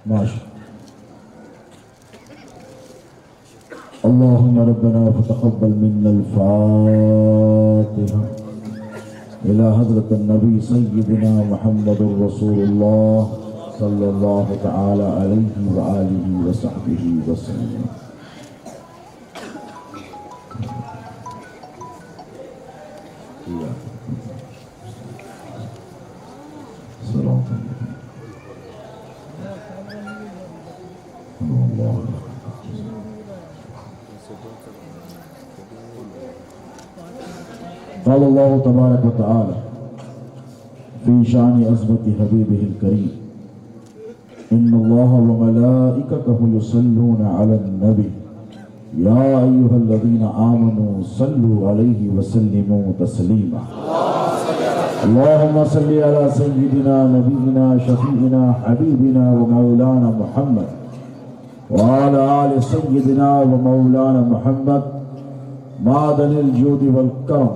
ماشاء اللهم ربنا فتقبل منا الفاتحة إلى حضرة النبي سيدنا محمد رسول الله صلى الله تعالى عليه وآله وصحبه وسلم. السلام عليكم. قال الله تبارك وتعالى في شان عظمة حبيبه الكريم إن الله وملائكته يصلون على النبي يا أيها الذين آمنوا صلوا عليه وسلموا تسليما. اللهم صل على سيدنا نبينا شفيعنا حبيبنا ومولانا محمد وعلى آل سيدنا ومولانا محمد معدن الجود والكرم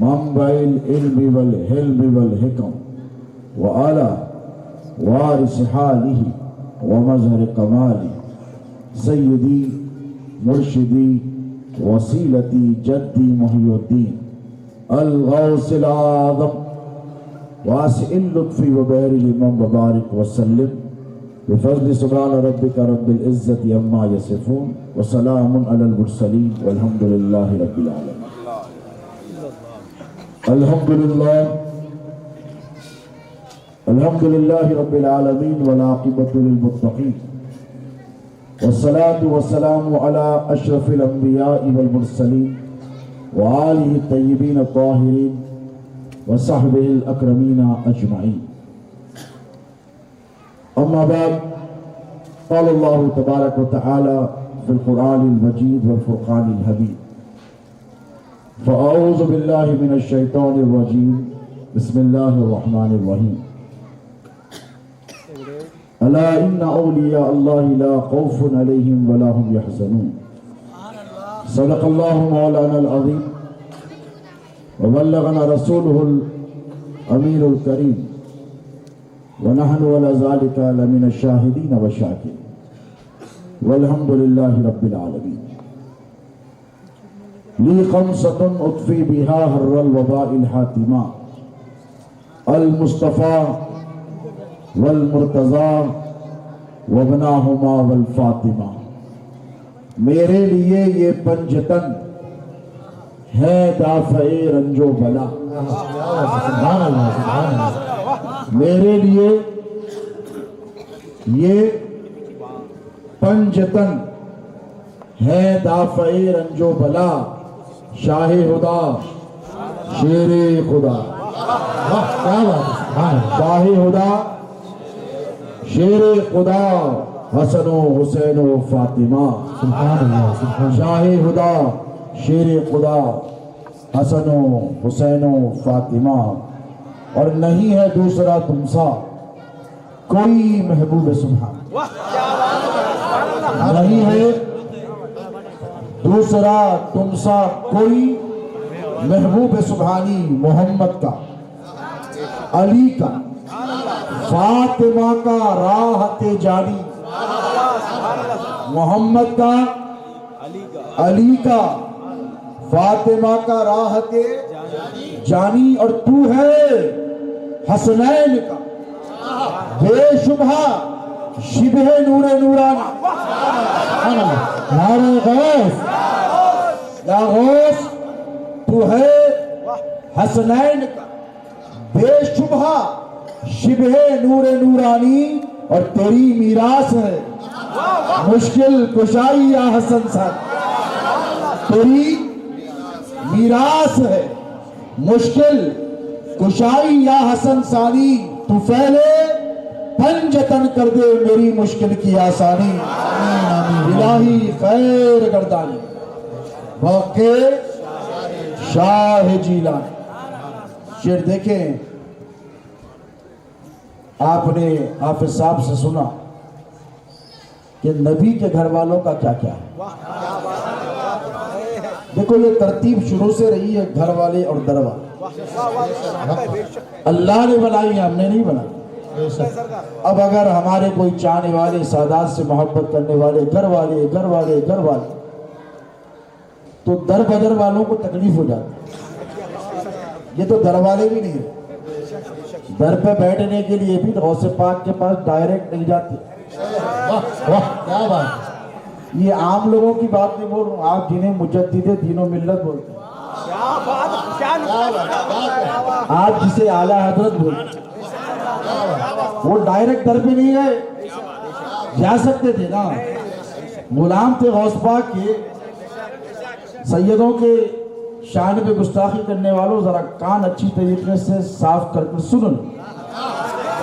منبع العلم والحلم والحكم وعلى وارث حاله ومظهر كماله سيدي مرشدي وسيلتي جدي محي الدين الغوث الأعظم واسع اللطف وبهر الإمام وبارك وسلم بفضل سبحان ربك رب العزة عما يصفون وسلام على المرسلين والحمد لله رب العالمين. الحمد لله رب العالمين والعاقبة للمتقين والصلاة والسلام على أشرف الأنبياء والمرسلين وآله الطيبين الطاهرين وصحبه الأكرمين أجمعين. أما بعد قال الله تبارك وتعالى في القرآن المجيد والفرقان الحميد فأعوذ بالله من الشيطان الرجيم بسم الله الرحمن الرحيم ألا إن أولياء الله لا خوف عليهم ولا هم يحزنون. صدق الله مولانا العظيم وبلغنا رسوله الأمين الكريم ونحن على ذلك لمن الشاهدين والشاكرين والحمد لله رب العالمين. لي خمسة أطفي بها هر الوباء الحاتمة المصطفى والمرتضى وابناہما والفاطمہ. میرے لیے یہ پنجتن ہے دافع رنج و بلا. میرے لیے یہ پنجتن ہے دافع رنج و بلا. شاہ خدا شیر خدا شاہ خدا شیر خدا حسن و حسین و فاطمہ. شاہ خدا شیر خدا حسن و حسین و فاطمہ. اور نہیں ہے دوسرا تم سا کوئی محبوب سبحان. نہیں ہے دوسرا تم سا کوئی محبوب سبحانی. محمد کا علی کا فاطمہ کا راحت جانی. محمد کا علی کا فاطمہ کا راحت جانی. اور تو ہے حسنین کا بے شبہ شبہ نور نورانی. نعرہ غوث یا غوث تو ہے حسنین کا بے شبہ شبہ نور نورانی. اور تیری میراث ہے مشکل کشائی یا حسن سر. تیری میراث ہے مشکل کشائی یا حسن ثانی. تو پہلے پنجتن کر دے میری مشکل کی آسانی. الہی خیر گردانی واقع شاہ جیلانی. شعر دیکھیں آپ نے حافظ صاحب سے سنا کہ نبی کے گھر والوں کا کیا کیا ہے. دیکھو یہ ترتیب شروع سے رہی ہے گھر والے اور در والے. اللہ نے بنائی ہے ہم نے نہیں بنائی. اب اگر ہمارے کوئی چاہنے والے، سادات سے محبت کرنے والے، گھر والے تو در بدر والوں کو تکلیف ہو جاتی ہے۔ یہ تو در والے بھی نہیں ہے، در پہ بیٹھنے کے لیے بھی غوث پاک کے پاس ڈائریکٹ نہیں جاتے۔ کیا بات، یہ عام لوگوں کی بات نہیں بول رہا ہوں، آپ جنہیں مجدد دین و ملت بولتے ہیں، آپ جسے اعلیٰ حضرت بولتے ہیں، وہ ڈائریکٹ در پہ نہیں گئے، جا سکتے تھے نا، غلام تھے غوث پاک کے۔ سیدوں کے شان پہ گستاخی کرنے والوں ذرا کان اچھی طریقے سے صاف کر کے سنو۔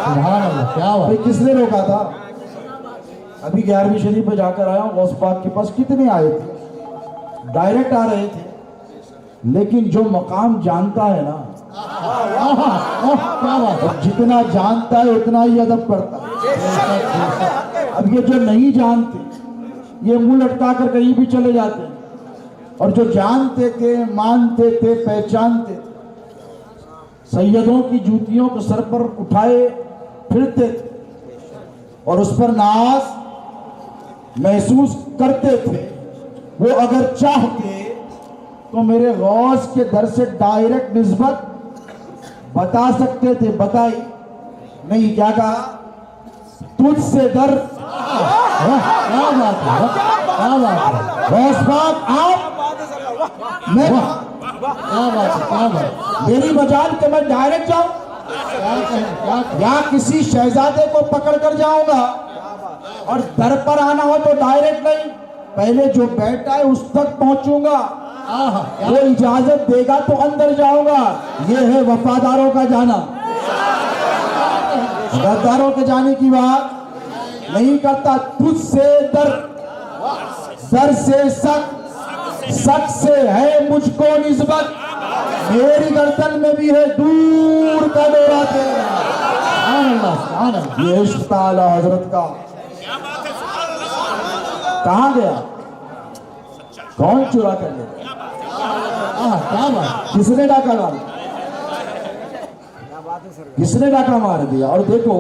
سبحان اللہ، کیا بھائی کس نے روکا تھا؟ ابھی 11ویں شریف پہ جا کر آیا ہوں، غوث پاک کے پاس کتنے آئے تھے، ڈائریکٹ آ رہے تھے، لیکن جو مقام جانتا ہے نا، جتنا جانتا ہے اتنا ہی ادب کرتا ہے۔ اب یہ جو نہیں جانتے یہ منہ لٹکا کر کہیں بھی چلے جاتے ہیں، اور جو جانتے تھے، مانتے تھے، پہچانتے تھے، سیدوں کی جوتیوں کو سر پر اٹھائے پھرتے تھے اور اس پر ناز محسوس کرتے تھے، وہ اگر چاہتے تو میرے غوث کے در سے ڈائریکٹ نسبت بتا سکتے تھے، بتائی نہیں، کیا کہا؟ تجھ سے در، کیا بات ہے، غوث پاک آپ، میں میری مجال کہ میں ڈائریکٹ جاؤں یا کسی شہزادے کو پکڑ کر جاؤں گا، اور در پر آنا ہو تو ڈائریکٹ نہیں، پہلے جو بیٹھا ہے اس تک پہنچوں گا، وہ اجازت دے گا تو اندر جاؤں گا۔ یہ ہے وفاداروں کا جانا، غداروں کے جانے کی بات نہیں کرتا۔ تجھ سے در، در سے سک، سک سے ہے مجھ کو نسبت، میری گردن میں بھی ہے دور کا ڈورا تیرا۔ یہ عشق تھا اعلیٰ حضرت کا۔ کہاں گیا؟ کون چورا کر لے گا؟ کس نے ڈاکہ مار دیا؟ کس نے ڈاکہ مار دیا؟ اور دیکھو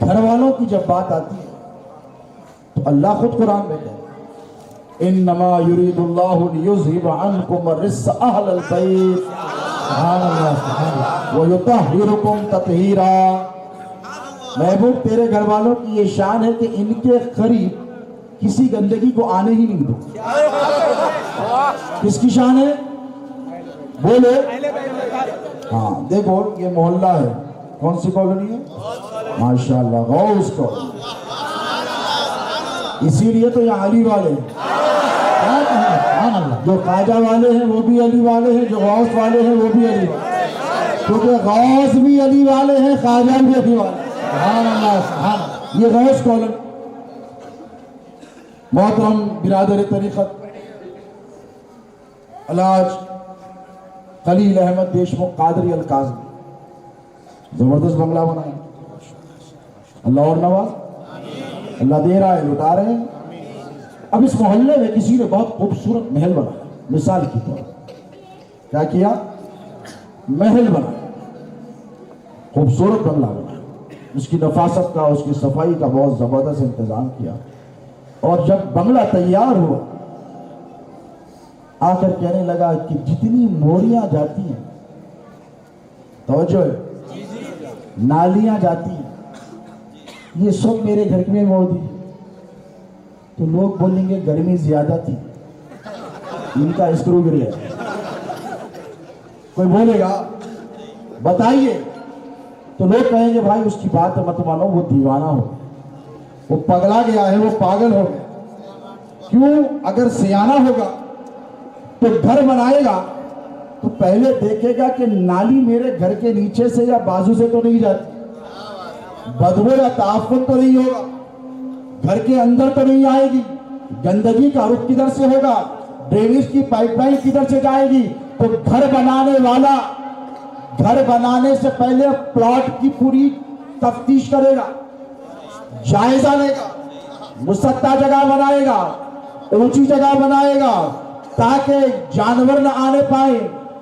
گھر والوں کی جب بات آتی ہے تو اللہ خود قرآن میں کہتا ہے انما یرید اللہ لیذھب عنکم الرجس اہل البیت ویطہرکم تطہیرا۔ محبوب تیرے گھر والوں کی یہ شان ہے کہ ان کے قریب کسی گندگی کو آنے ہی نہیں دو۔ کس کی شان ہے؟ بولے۔ ہاں دیکھو یہ محلہ ہے، کون سی کالونی ہے؟ ماشاءاللہ غوث کالونی، اسی لیے تو یہ علی والے ہیں، جو خواجہ والے ہیں وہ بھی علی والے ہیں، جو غوث والے ہیں وہ بھی علی والے ہیں، کیونکہ غوث بھی علی والے ہیں، خواجہ بھی علی والے ہیں۔ سبحان اللہ، سبحان اللہ۔ یہ غوث کالونی۔ محترم برادر طریقت علاج خلیل احمد دیشمکھ قادری القاظمی، زبردست بنگلہ بنایا، اللہ اور نواز، اللہ دے رہا ہے، لٹا رہے ہیں۔ اب اس محلے میں کسی نے بہت خوبصورت محل بنایا، مثال کی طور کیا کیا؟ محل بنایا، خوبصورت بنگلہ بنایا، اس کی نفاست کا، اس کی صفائی کا بہت زبردست انتظام کیا، اور جب بنگلہ تیار ہوا آ کر کہنے لگا کہ جتنی موریاں جاتی ہیں، توجہ ہے، نالیاں جاتی ہیں، یہ سب میرے گھر میں موجود ہے، تو لوگ بولیں گے گرمی زیادہ تھی، ان کا اسکرو گر گیا۔ کوئی بولے گا بتائیے، تو لوگ کہیں گے بھائی اس کی بات مت مانو، وہ دیوانہ ہو، وہ پگلا گیا ہے، وہ پاگل ہو گیا۔ کیوں؟ اگر سیانہ ہوگا تو گھر بنائے گا تو پہلے دیکھے گا کہ نالی میرے گھر کے نیچے سے یا بازو سے تو نہیں جاتی، بدبو یا تعفن تو نہیں ہوگا، گھر کے اندر تو نہیں آئے گی، گندگی کا رخ کدھر سے ہوگا، ڈرینیج کی پائپ لائن کدھر سے جائے گی۔ تو گھر بنانے والا گھر بنانے سے پہلے پلاٹ کی پوری تفتیش کرے گا، جائزہ لے گا، مسطح جگہ بنائے گا، اونچی جگہ بنائے گا تاکہ جانور نہ آنے پائیں،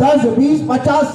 10, 20, 50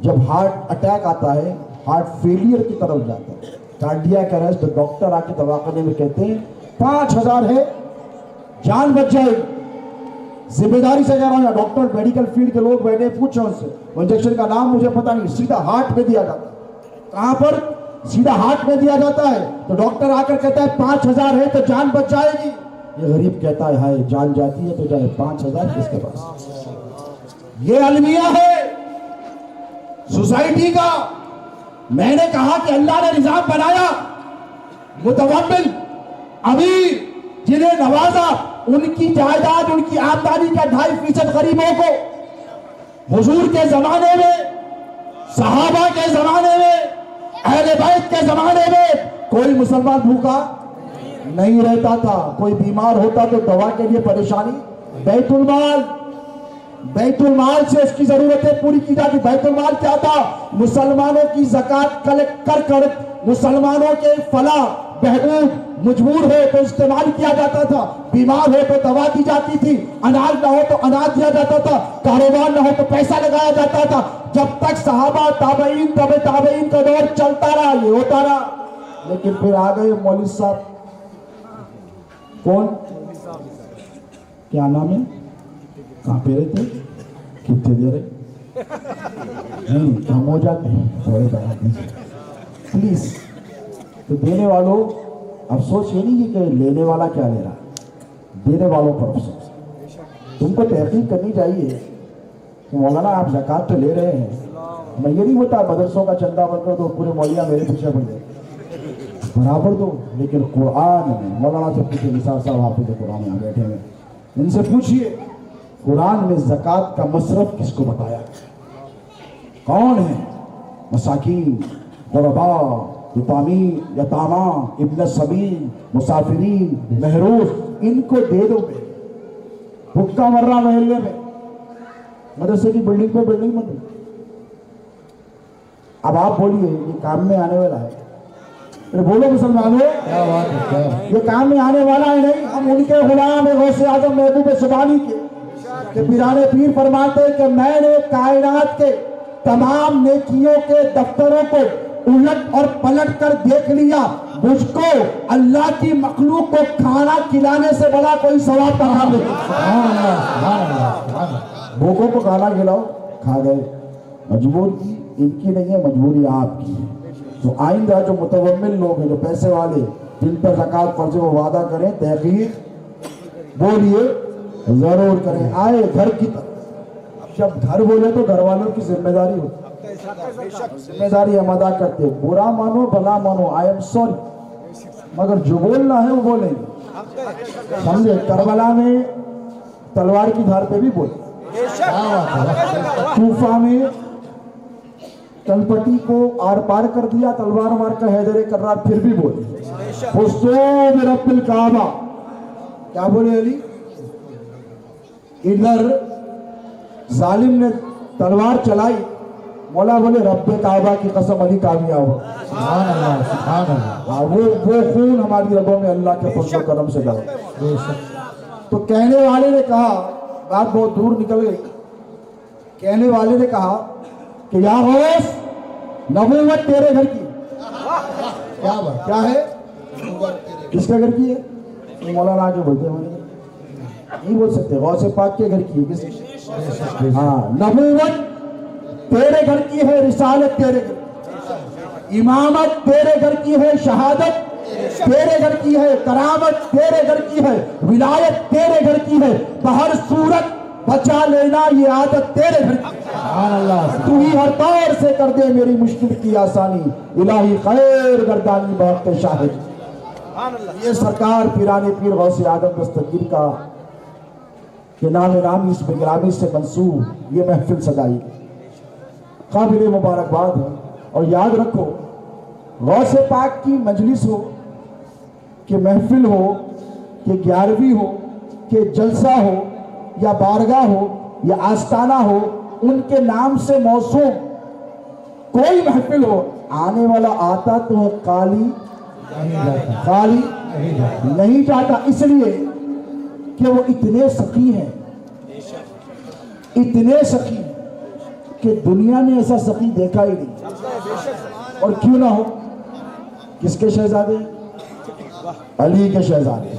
جب ہارٹ اٹیک آتا ہے ہارٹ فیلئر کی طرف جاتا ہے کارڈیاک اریسٹ ڈاکٹر آ کے دواخانے میں کہتے ہیں 5,000 ہے جان بچ جائے ذمہ داری سے کہہ رہا ہوں ڈاکٹر میڈیکل فیلڈ کے لوگ بیٹھے پوچھو ان سے وہ انجیکشن کا نام مجھے پتا نہیں سیدھا ہارٹ میں دیا جاتا ہے کہاں پر سیدھا ہارٹ میں دیا جاتا ہے تو ڈاکٹر آ کر کہتا ہے 5,000 ہے تو جان بچ جائے گی یہ غریب کہتا ہے ہائے جان جاتی ہے تو جائے 5,000 کس کے پاس یہ المیہ ہے سوسائٹی کا میں نے کہا کہ اللہ نے نظام بنایا متومل امیر جنہیں نوازا ان کی جائیداد ان کی آمدنی کا 2.5% غریبوں کو حضور کے زمانے میں صحابہ کے زمانے میں اہل بیت کے زمانے میں کوئی مسلمان بھوکا نہیں رہتا تھا کوئی بیمار ہوتا تو دوا کے لیے پریشانی بیت المال سے اس کی ضرورتیں پوری کی جاتی بیت المال کیا تھا مسلمانوں کی زکوٰۃ کلیکٹ کر کر مسلمانوں کے فلاح بہبود مجبور ہو تو استعمال کیا جاتا تھا بیمار ہو تو دوا دی جاتی تھی اناج نہ ہو تو اناج دیا جاتا تھا کاروبار نہ ہو تو پیسہ لگایا جاتا تھا جب تک صحابہ تابعین تبع تابعین کا دور چلتا رہا یہ ہوتا رہا لیکن پھر آ گئے مولوی صاحب کون کیا نام ہے کہاں پہ رہتے کتنے دے رہے نہیں کم ہو جاتے ہیں تھوڑے بڑھا دیجیے پلیز تو دینے والوں افسوس یہ نہیں کہ لینے والا کیا لے رہا دینے والوں پر افسوس تم کو تحقیق کرنی چاہیے کہ مولانا آپ زکوٰۃ تو لے رہے ہیں میں یہ نہیں ہوتا مدرسوں کا چندہ بن کر دو پورے مولیا میرے پیچھے پڑ گئے برابر دو لیکن قرآن میں مولانا سے پوچھے نثار صاحب حافظ قرآن یہاں بیٹھے ہیں ان سے پوچھئے قرآن میں زکوٰۃ کا مصرف کس کو بتایا کون ہے مساکین غرباء یتامى ابن السبیل مسافرین محروس ان کو دے دو بھکا مر رہا محلے میں مدرسے کی بلڈنگ پہ بلڈنگ بن اب آپ بولیے یہ کام میں آنے والا ہے بولو مسلمانوں یہ کام میں آنے والا ہے نہیں ہم ان کے غلام غوث اعظم محبوب سبحانی کے کہ پیران پیر فرماتے ہیں کہ میں نے کائنات کے تمام نیکیوں کے دفتروں کو الٹ اور پلٹ کر دیکھ لیا مجھ کو اللہ کی مخلوق کو کھانا کھلانے سے بڑا کوئی ثواب کا کام نہیں بھوکوں کو کھانا کھلاؤ کھا گئے مجبور کی ان کی نہیں ہے مجبوری آپ کی تو آئندہ جو متومل لوگ ہیں جو پیسے والے جن پر زکوٰۃ فرض وہ وعدہ کریں تحقیق بولیے ضرور کریں آئے گھر کی طرف جب گھر بولے تو گھر والوں کی ذمہ داری ہوتی ذمہ داری ہم ادا کرتے برا مانو بھلا مانو آئی ایم سوری مگر جو بولنا ہے وہ بولیں گے سمجھے کربلا میں تلوار کی دھار پہ بھی بولے کوفہ میں تلپٹی کو آر پار کر دیا تلوار مار کر حیدر کرار پھر بھی بولے فستو برب الکعبہ کیا بولے علی ادھر ظالم نے تلوار چلائی مولا بولے رب کعبہ کی قسم علی کامیاب ہو سبحان اللہ وہ خون ہماری رگوں میں اللہ کے فضل و کرم سے ڈالو تو کہنے والے نے کہا بات بہت دور نکل گئی کہنے والے نے کہا کہ یا غوث نبوت تیرے گھر کی کیا ہے کس کے گھر کی ہے مولانا آگے بولتے ہیں نہیں بول سکتے غوث پاک کے گھر کی ہے ہاں نبوت تیرے گھر کی ہے رسالت تیرے گھر امامت تیرے گھر کی ہے شہادت تیرے گھر کی ہے کرامت تیرے گھر کی ہے ولایت تیرے گھر کی ہے بہر صورت بچا لینا یہ عادت تیرے گھر کی تو ہی ہر طور سے کر دے میری مشکل کی آسانی الہی خیر گردانی بہت شاہد یہ سرکار پیران پیر غوث اعظم دستگیر کا کہ نام نامی اس بگرامی سے منسوب یہ محفل سجائی قابل مبارکباد ہے اور یاد رکھو غوث پاک کی مجلس ہو کہ محفل ہو کہ 11ویں ہو کہ جلسہ ہو یا بارگاہ ہو یا آستانہ ہو ان کے نام سے موسوم کوئی محفل ہو آنے والا آتا تو خالی نہیں جاتا اس لیے کہ وہ اتنے سخی ہیں اتنے سخی کہ دنیا نے ایسا سخی دیکھا ہی نہیں، اور کیوں نہ ہو۔ کس کے شہزادے؟ علی کے شہزادے۔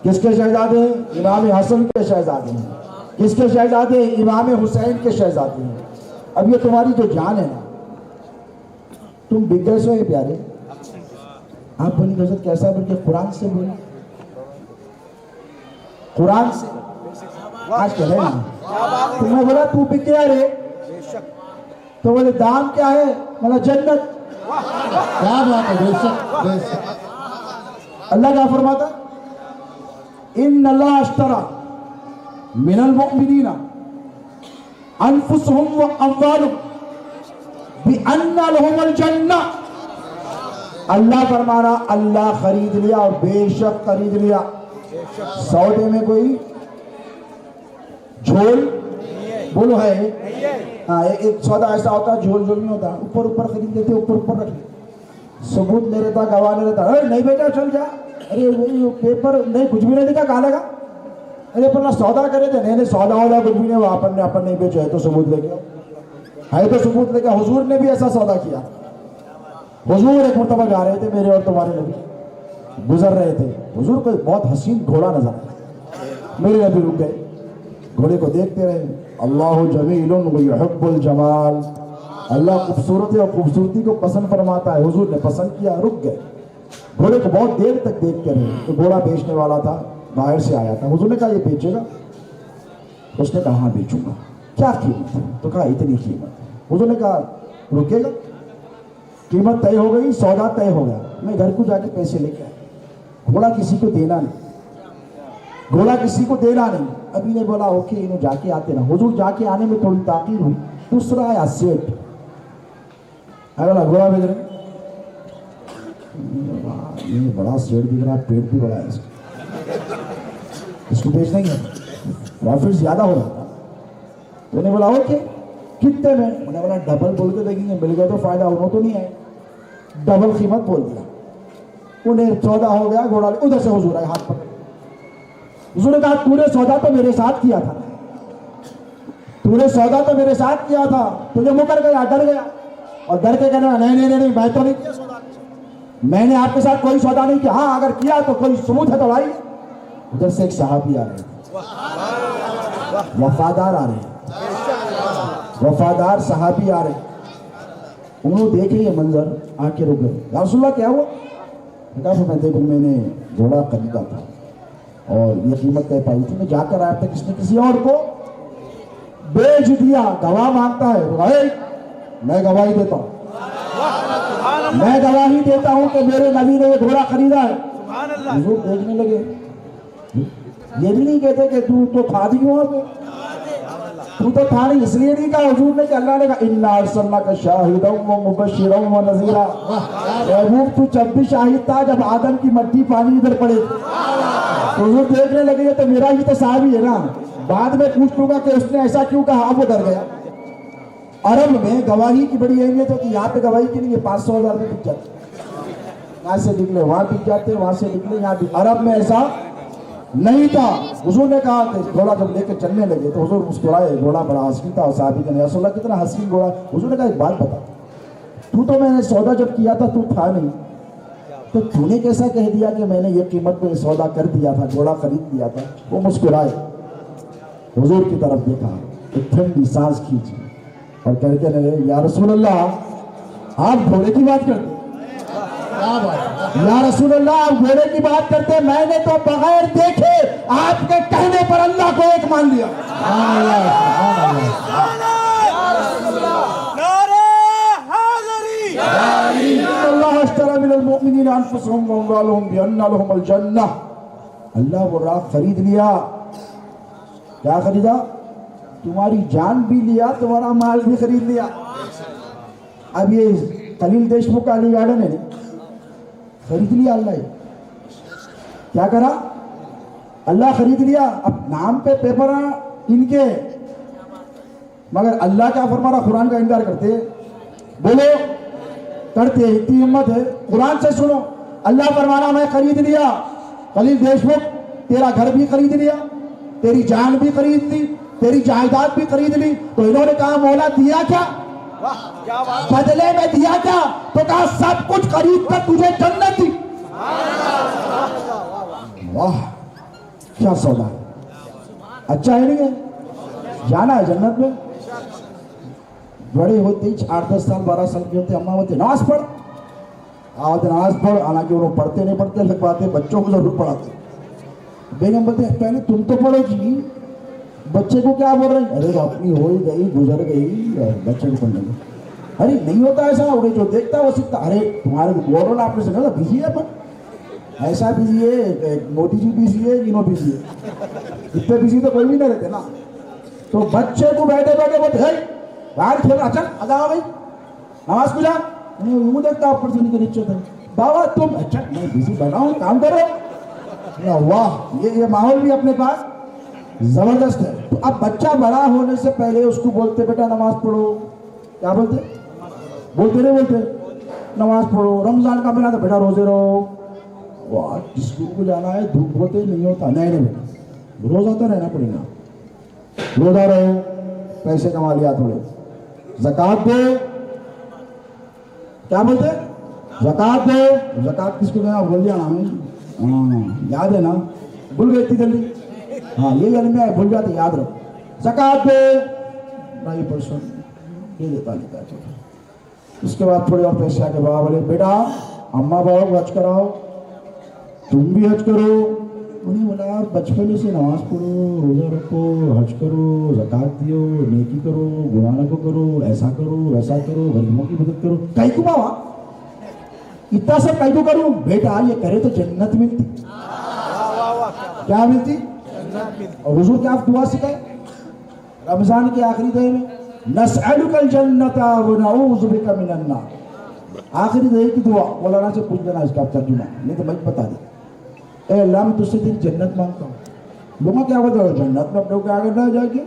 کس کے شہزادے؟ امام حسن کے شہزادے ہیں۔ کس کے شہزادے؟ امام حسین کے شہزادے ہیں۔ اب یہ تمہاری جو جان ہے نا، تم بگ گئے سو پیارے، آپ بولی حضرت کیسا؟ بلکہ قرآن سے بولا، قرآن سے آج کہہ رہے ہیں۔ تمہیں بولا تو بگ گیا رے، تو بولے دام کیا ہے؟ بولا جنت۔ کیا بات ہے، بے شک بے شک۔ اللہ کیا فرماتا؟ ان اللہ اشترى من المؤمنین انفسهم واموالهم بان لهم الجنہ۔ اللہ فرما رہا اللہ خرید لیا، اور بے شک خرید لیا۔ سودے میں کوئی جھول بولو ہے؟ ہاں، ایک سودا ایسا ہوتا ہے جھول جھول نہیں ہوتا، اوپر اوپر خرید لیتے، اوپر اوپر رکھ لیتے، ثبوت لے رہتا، گواہ لے رہتا، ارے نہیں بیٹا چل جا، ارے پیپر نہیں کچھ بھی نہیں دکھا، کہاں لگا؟ ارے پر سودا کرے تھے، نہیں سودا ہوگا کچھ بھی نہیں ہوا، اپن نہیں بیچو، ہے تو ثبوت لے کے، ہے تو ثبوت لے کے۔ حضور نے بھی ایسا سودا کیا۔ حضور ایک مرتبہ جا رہے تھے، میرے اور تمہارے نبی گزر رہے تھے، حضور کو ایک بہت حسین گھوڑا نظر آیا، میرے نبی رک گئے، گھوڑے کو دیکھتے رہے۔ اللہ جمیل ویحب الجمال، اللہ خوبصورت ہے اور خوبصورتی کو پسند فرماتا ہے۔ حضور نے پسند کیا، رک گئے، گھوڑے کو بہت دیر تک دیکھتے رہے۔ تو گھوڑا بیچنے والا تھا، باہر سے آیا تھا۔ حضور نے کہا یہ بیچے گا؟ اس نے کہا ہاں بیچوں گا۔ کیا قیمت ہے؟ تو کہا اتنی قیمت۔ حضور نے کہا رکے گا؟ قیمت طے ہو گئی، سودا طے ہو گیا، میں گھر کو جا کے پیسے لے کے آیا۔ گھوڑا کسی کو دینا نہیں، گھوڑا کسی کو دینا نہیں۔ ابھی نے بولا اوکے انہوں جا کے آتے نا۔ حضور جا کے آنے میں تھوڑی تاخیر ہوئی، دوسرا آیا سیٹ، گھوڑا بھیج رہے، یہ بڑا سیٹ دکھ رہا ہے، پیٹ بھی بڑا ہے اس کو بیچنا ہی ہے، پروفٹ زیادہ ہو رہا تھا۔ تو انہیں بولا اوکے کتنے میں؟ انہیں بولا ڈبل بول کے دیکھیں گے، مل گئے تو فائدہ، انہوں تو نہیں آئے، ڈبل قیمت بول دیا۔ انہیں سودا ہو گیا، گھوڑا ادھر سے حضور آئے، ہاتھ پکڑ۔ حضور نے کہا تو نے سودا تو میرے ساتھ کیا تھا، تو نے سودا تو میرے ساتھ کیا تھا، تجھے مکر گیا، ڈر گیا، اور ڈر کے کہنا نہیں میں تو نہیں کیا سودا، میں نے آپ کے ساتھ کوئی سودا نہیں کیا، ہاں اگر کیا تو کوئی ثبوت ہے تو لائیے۔ ادھر سے ایک صحابی آ رہے تھے، وفادار آ رہے ہیں، وفادار صحابی آ رہے ہیں۔ انہوں نے دیکھے یہ منظر، آ کے رک گئے، یا رسول اللہ کیا ہوا؟ کہا میں دیکھو میں نے گھوڑا خریدا تھا اور یہ قیمت طے پائی تھی، میں جا کر آیا تھا، کس نے کسی اور کو بیچ دیا، گواہ مانگتا ہے، میں گواہی دیتا ہوں، میں گواہی دیتا ہوں کہ میرے نبی نے یہ گھوڑا خریدا ہے۔ حضور دیکھنے لگے، یہ بھی نہیں کہتے کہ تو تھا بھی وہاں پہ، تو تھا نہیں، اس لیے نہیں کہا حضور نے کہ اللہ نے کہا اِنَّا أَرْسَلْنَاكَ شَاهِدًا وَمُبَشِّرًا وَنَذِيرًا۔ محبوب تو جب بھی شاہد تھا جب آدم کی مٹی پانی ادھر پڑے، حضور دیکھنے لگے تو میرا ہی تو صحابی ہے نا، بعد میں پوچھ لوں گا کہ اس نے ایسا کیوں کہا، اب وہ ڈر گیا۔ عرب میں گواہی کی بڑی اہمیت ہوتی ہے، یہاں پہ گواہی کے لیے 500,000 میں بک جاتے، یہاں سے نکلے وہاں بک جاتے، وہاں سے نکلے یہاں بک۔ عرب میں ایسا نہیں تھا۔ حضور نے کہا کہ گھوڑا جب لے کے چلنے لگے تو حضور مسکرائے، گھوڑا بڑا حسین تھا، اور صحابی نے یا رسول اللہ کتنا حسین گھوڑا۔ حضور نے کہا ایک بات بتا، تو میں نے سودا جب کیا تھا تو تھا نہیں، تو تو نے کیسا کہہ دیا کہ میں نے یہ قیمت پہ سودا کر دیا تھا، گھوڑا خرید دیا تھا؟ وہ مسکرائے، حضور کی طرف دیکھا، ایک ٹھنڈی سانس کھینچی اور کہتے لگے یا رسول اللہ آپ گھوڑے کی بات کرتے، یا رسول اللہ آپ گھوڑے کی بات کرتے، میں نے تو بغیر دیکھے آپ کے کہنے پر اللہ کو ایک مان لیا۔ اللہ اشتری من المؤمنین انفسهم واموالهم بان لهم الجنہ، اللہ وہ راہ خرید لیا۔ کیا خریدا؟ تمہاری جان بھی لیا، تمہارا مال بھی خرید لیا۔ اب یہ خلیل دیشمکھ علی گارڈن ہے، خرید لیا اللہ، کیا کرا؟ اللہ خرید لیا۔ اب نام پہ پیپر ان کے، مگر اللہ کیا فرما رہا؟ قرآن کا انکار کرتے، بولو کرتے، اتنی ہمت ہے، قرآن سے سنو۔ اللہ فرما رہا میں خرید لیا، خلیل دیشمکھ تیرا گھر بھی خرید لیا، تیری جان بھی خرید لی، تیری جائیداد بھی خرید لی. تو انہوں نے کہا مولا دیا کیا؟ بدلے میں دیا کیا؟ تو کہا سب کچھ خرید کر تجھے جنت دی. واہ کیا سودا ہے. اچھا ہے نہیں ہے؟ جانا ہے جنت میں. بڑے ہوتے ہی 8-10 سال 12 سال کے ہوتے اماں ہوتے نماز پڑھ نماز پڑھ. حالانکہ وہ پڑھتے نہیں پڑھتے لگواتے بچوں کو ضرور پڑھاتے. بیگم بولتے ہیں پہلے تم تو پڑھو جی, بچے کو کیا بول رہے ہیں؟ ارے اپنی ہو ہی گئی گزر گئی بچے کو پڑھنے میں. ارے نہیں ہوتا ایسا, انہیں جو دیکھتا وہ سیکھتا. ارے تمہارے گورنمنٹ آپ نے سمجھا بزی ہے پر ایسا بزی ہے, مودی جی بزی ہے, جنہوں بزی ہے. اتنے بزی تو کوئی بھی نہیں رہتے نا. تو بچے کو بیٹھے بیٹھے بولتے ہے باہر کھیل رہا, چل ادا ہو گئی نماز کو جا. وہ دیکھتا اوپر سے نیچے نیچے تھے بابا تم. اچھا میں بزی بیٹھا ہوں کام کرو. واہ یہ ماحول بھی اپنے پاس زبردست ہے. تو اب بچہ بڑا ہونے سے پہلے اس کو بولتے بیٹا نماز پڑھو. کیا بولتے نہیں بولتے نماز پڑھو. رمضان کا مہینہ تو بیٹا روزے رہو. واہ اسکول کو جانا ہے دھوپ ہوتے نہیں ہوتا. نہیں بیٹا روزہ تو رہنا پڑے گا. روزہ رہو, پیسے کما لیا تھوڑے, زکات دو. کیا بولتے زکات دو. زکات کس کو دینا بول دیا نا, یاد ہے نا, بھول گئی اتنی جلدی. ہاں یہ علم ہے بھول جاتے, یاد رکھو. زکات دو 2% یہ دیتا لیتا ہے. اس کے بعد تھوڑے اور پیسے آ کے بابا بولے بیٹا اماں بابا کو حج کراؤ, تم بھی حج کرو. انہیں بولا بچپن سے نماز پڑھو, روزہ رکھو, حج کرو, زکات دیو, نیکی کرو, گناہ کو کرو, ایسا کرو ویسا کرو, غریبوں کی مدد کرو. کئی کو بابا اتنا سب کئی کو کروں؟ بیٹا یہ کرے تو جنت ملتی. کیا ملتی؟ اور حضور کیا دعا سکھائے رمضان کے آخری دن میں؟ نسألک الجنت ونعوذ بک من النار. آخری دن کی دعا مولانا سے پوچھ لینا اس کا ترجمہ, نہیں تو میں بتا دیں. اے اللہ میں تجھ سے تیری جنت مانگتا ہوں. لوگوں کیا بتا جنت میں اپنے کو کیا کرنا ہے جا کے؟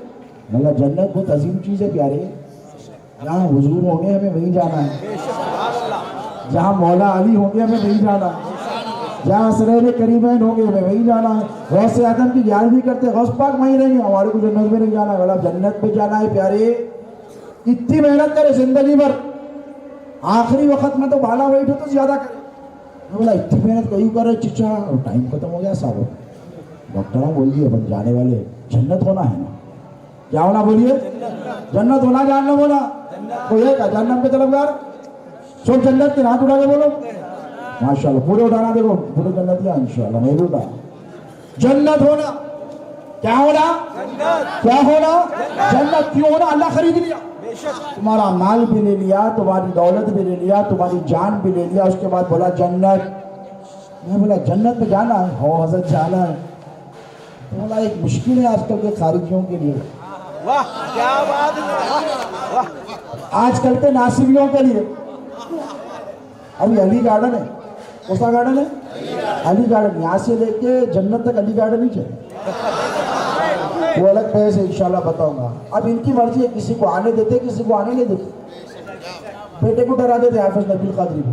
اللہ جنت بہت عظیم چیز ہے پیارے. جہاں حضور ہوں گے ہمیں وہیں جانا ہے, جہاں مولا علی ہوں گے ہمیں وہیں جانا ہے, جہاں سریر کریمین ہوں گے ہمیں وہیں جانا ہے. غوث اعظم کی گیارہویں بھی کرتے غوث پاک وہیں رہیں گے, ہمارے کو جنت میں نہیں جانا ہے. اللہ جنت میں جانا ہے پیارے. اتنی محنت کرے زندگی بھر, آخری وقت میں تو بالا ویٹ ہو تو زیادہ کرے. بولا اتنی محنت کہیں کر رہے چچا, ٹائم ختم ہو گیا صاحب. ڈاکٹر بول دیے بن جانے والے جنت ہونا ہے نا. کیا ہونا بولیے؟ جنت ہونا. جاننا بولا کوئی ہے کیا جہنم کے طلبگار؟ سب جنت کے ہاتھ اٹھا کے بولو ماشاءاللہ. پورے اٹھانا, دیکھو پورے جنت یا انشاءاللہ نہیں اٹھا. جنت ہونا کیا ہونا؟ کیا ہونا؟ جنت. کیوں ہونا؟ اللہ خرید لیا. تمہارا مال بھی لے لیا, تمہاری دولت بھی لے لیا, تمہاری جان بھی لے لیا. اس کے بعد بولا جنت. میں بولا جنت میں جانا ہے؟ ہو حضرت جانا ہے. بولا ایک مشکل ہے آج کل کے خارجیوں کے لیے, آج کل کے ناصبیوں کے لیے. ابھی علی گارڈن ہے, کون سا گارڈن ہے؟ علی گارڈن. یہاں سے لے کے جنت تک علی گارڈن ہی چلے. وہ الگ پیسے انشاءاللہ بتاؤں گا. اب ان کی مرضی ہے, کسی کو آنے دیتے کسی کو آنے نہیں دیتے. بیٹے کو ڈرا دیتے حافظ نبی القادری کو,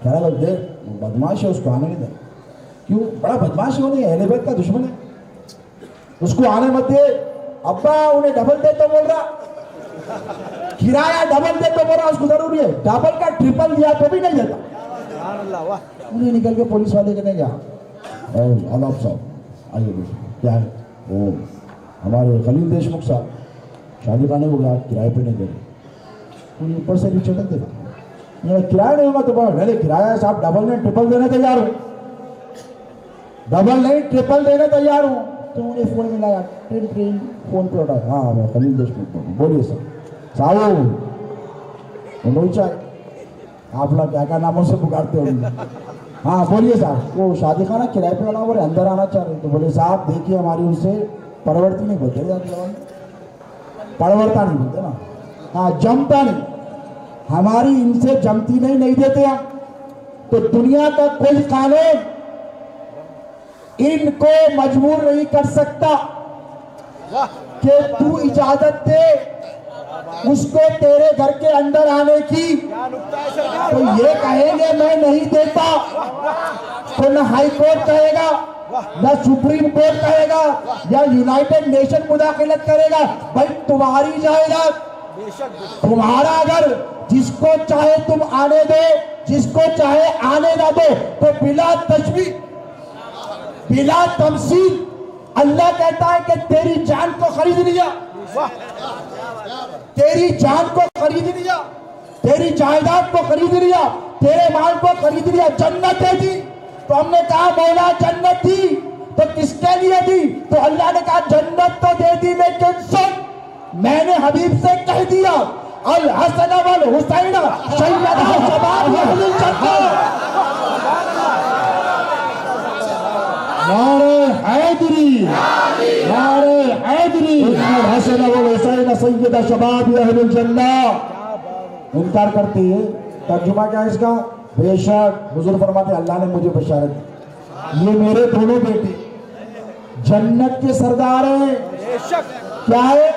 کہہ رہا دے بدماش ہے اس کو آنے نہیں دے. کیوں؟ بڑا بدماش ہے, انہیں اہل بیت کا دشمن ہے, اس کو آنے مت دے. ابا انہیں ڈبل دے تو بول رہا, کرایہ ڈبل دے تو بول رہا, اس کو ضروری ہے ڈبل کا ٹرپل دیا تو بھی نہیں دیتا. انہیں نکل کے پولیس والے کے نہیں گیا. آداب صاحب آئیے بیٹھے. کیا ہے؟ وہ ہمارے خلیل دیشمکھ صاحب شادی خانے کو گیا, کرائے پہ نہیں دے رہے. انہیں اوپر سے بھی چٹک دے رہا, کرایہ نہیں ہوگا تو بڑا کرایہ صاحب ڈبل نہیں ٹرپل دینے تیار ہوں, ڈبل نہیں ٹرپل دینے تیار ہوں. تو انہیں فون ملایا, ٹرین فون پہ اٹھا. ہاں میں خلیل دیشمکھ بولیے سر. صاحب انہوں چاہے آپ لوگ کیا کیا ناموں سے پکارتے ہوں گے. ہاں بولیے صاحب. وہ شادی خانہ کرائے پہ والا بولے اندر آنا چاہ رہے. تو بولے صاحب دیکھیے ہماری ان سے پرورتی نہیں بولتے, پرورتا نہیں بولتے نا, ہاں جمتا نہیں, ہماری ان سے جمتی نہیں دیتے ہم. تو دنیا کا کوئی قانون ان کو مجبور نہیں کر سکتا کہ تو اجازت دے اس کو تیرے گھر کے اندر آنے کی. تو یہ کہیں گے میں نہیں دیتا تو نہ ہائی کورٹ کہے گا نہ سپریم کورٹ کہے گا یا یونائٹڈ نیشن مداخلت کرے گا. بھائی تمہاری جائیداد تمہارا, اگر جس کو چاہے تم آنے دو, جس کو چاہے آنے نہ دو, تو بلا تشبیہ بلا تمثیل اللہ کہتا ہے کہ تیری جان کو خرید لیا, تیری جان کو خرید لیا, تیری جائیداد کو خرید لیا, تیرے مال کو خرید لیا, جنت دے دی. تو ہم نے کہا مولا جنت تھی تو کس کے لیے دی؟ تو اللہ نے کہا جنت تو دے دی لیکن سن, میں نے حبیب سے کہہ دیا الحسن والحسین سیدا شباب اہل الجنہ. نعرہ حیدری, نعرہ حیدری. الحسن والحسین سیدا شباب اہل الجنہ. انکار کرتی ہے. ترجمہ کیا ہے اس کا؟ بے شک حضور فرماتے اللہ نے مجھے بشارت دی, یہ میرے دونوں بیٹے جنت کے سردار ہیں. کیا ہے؟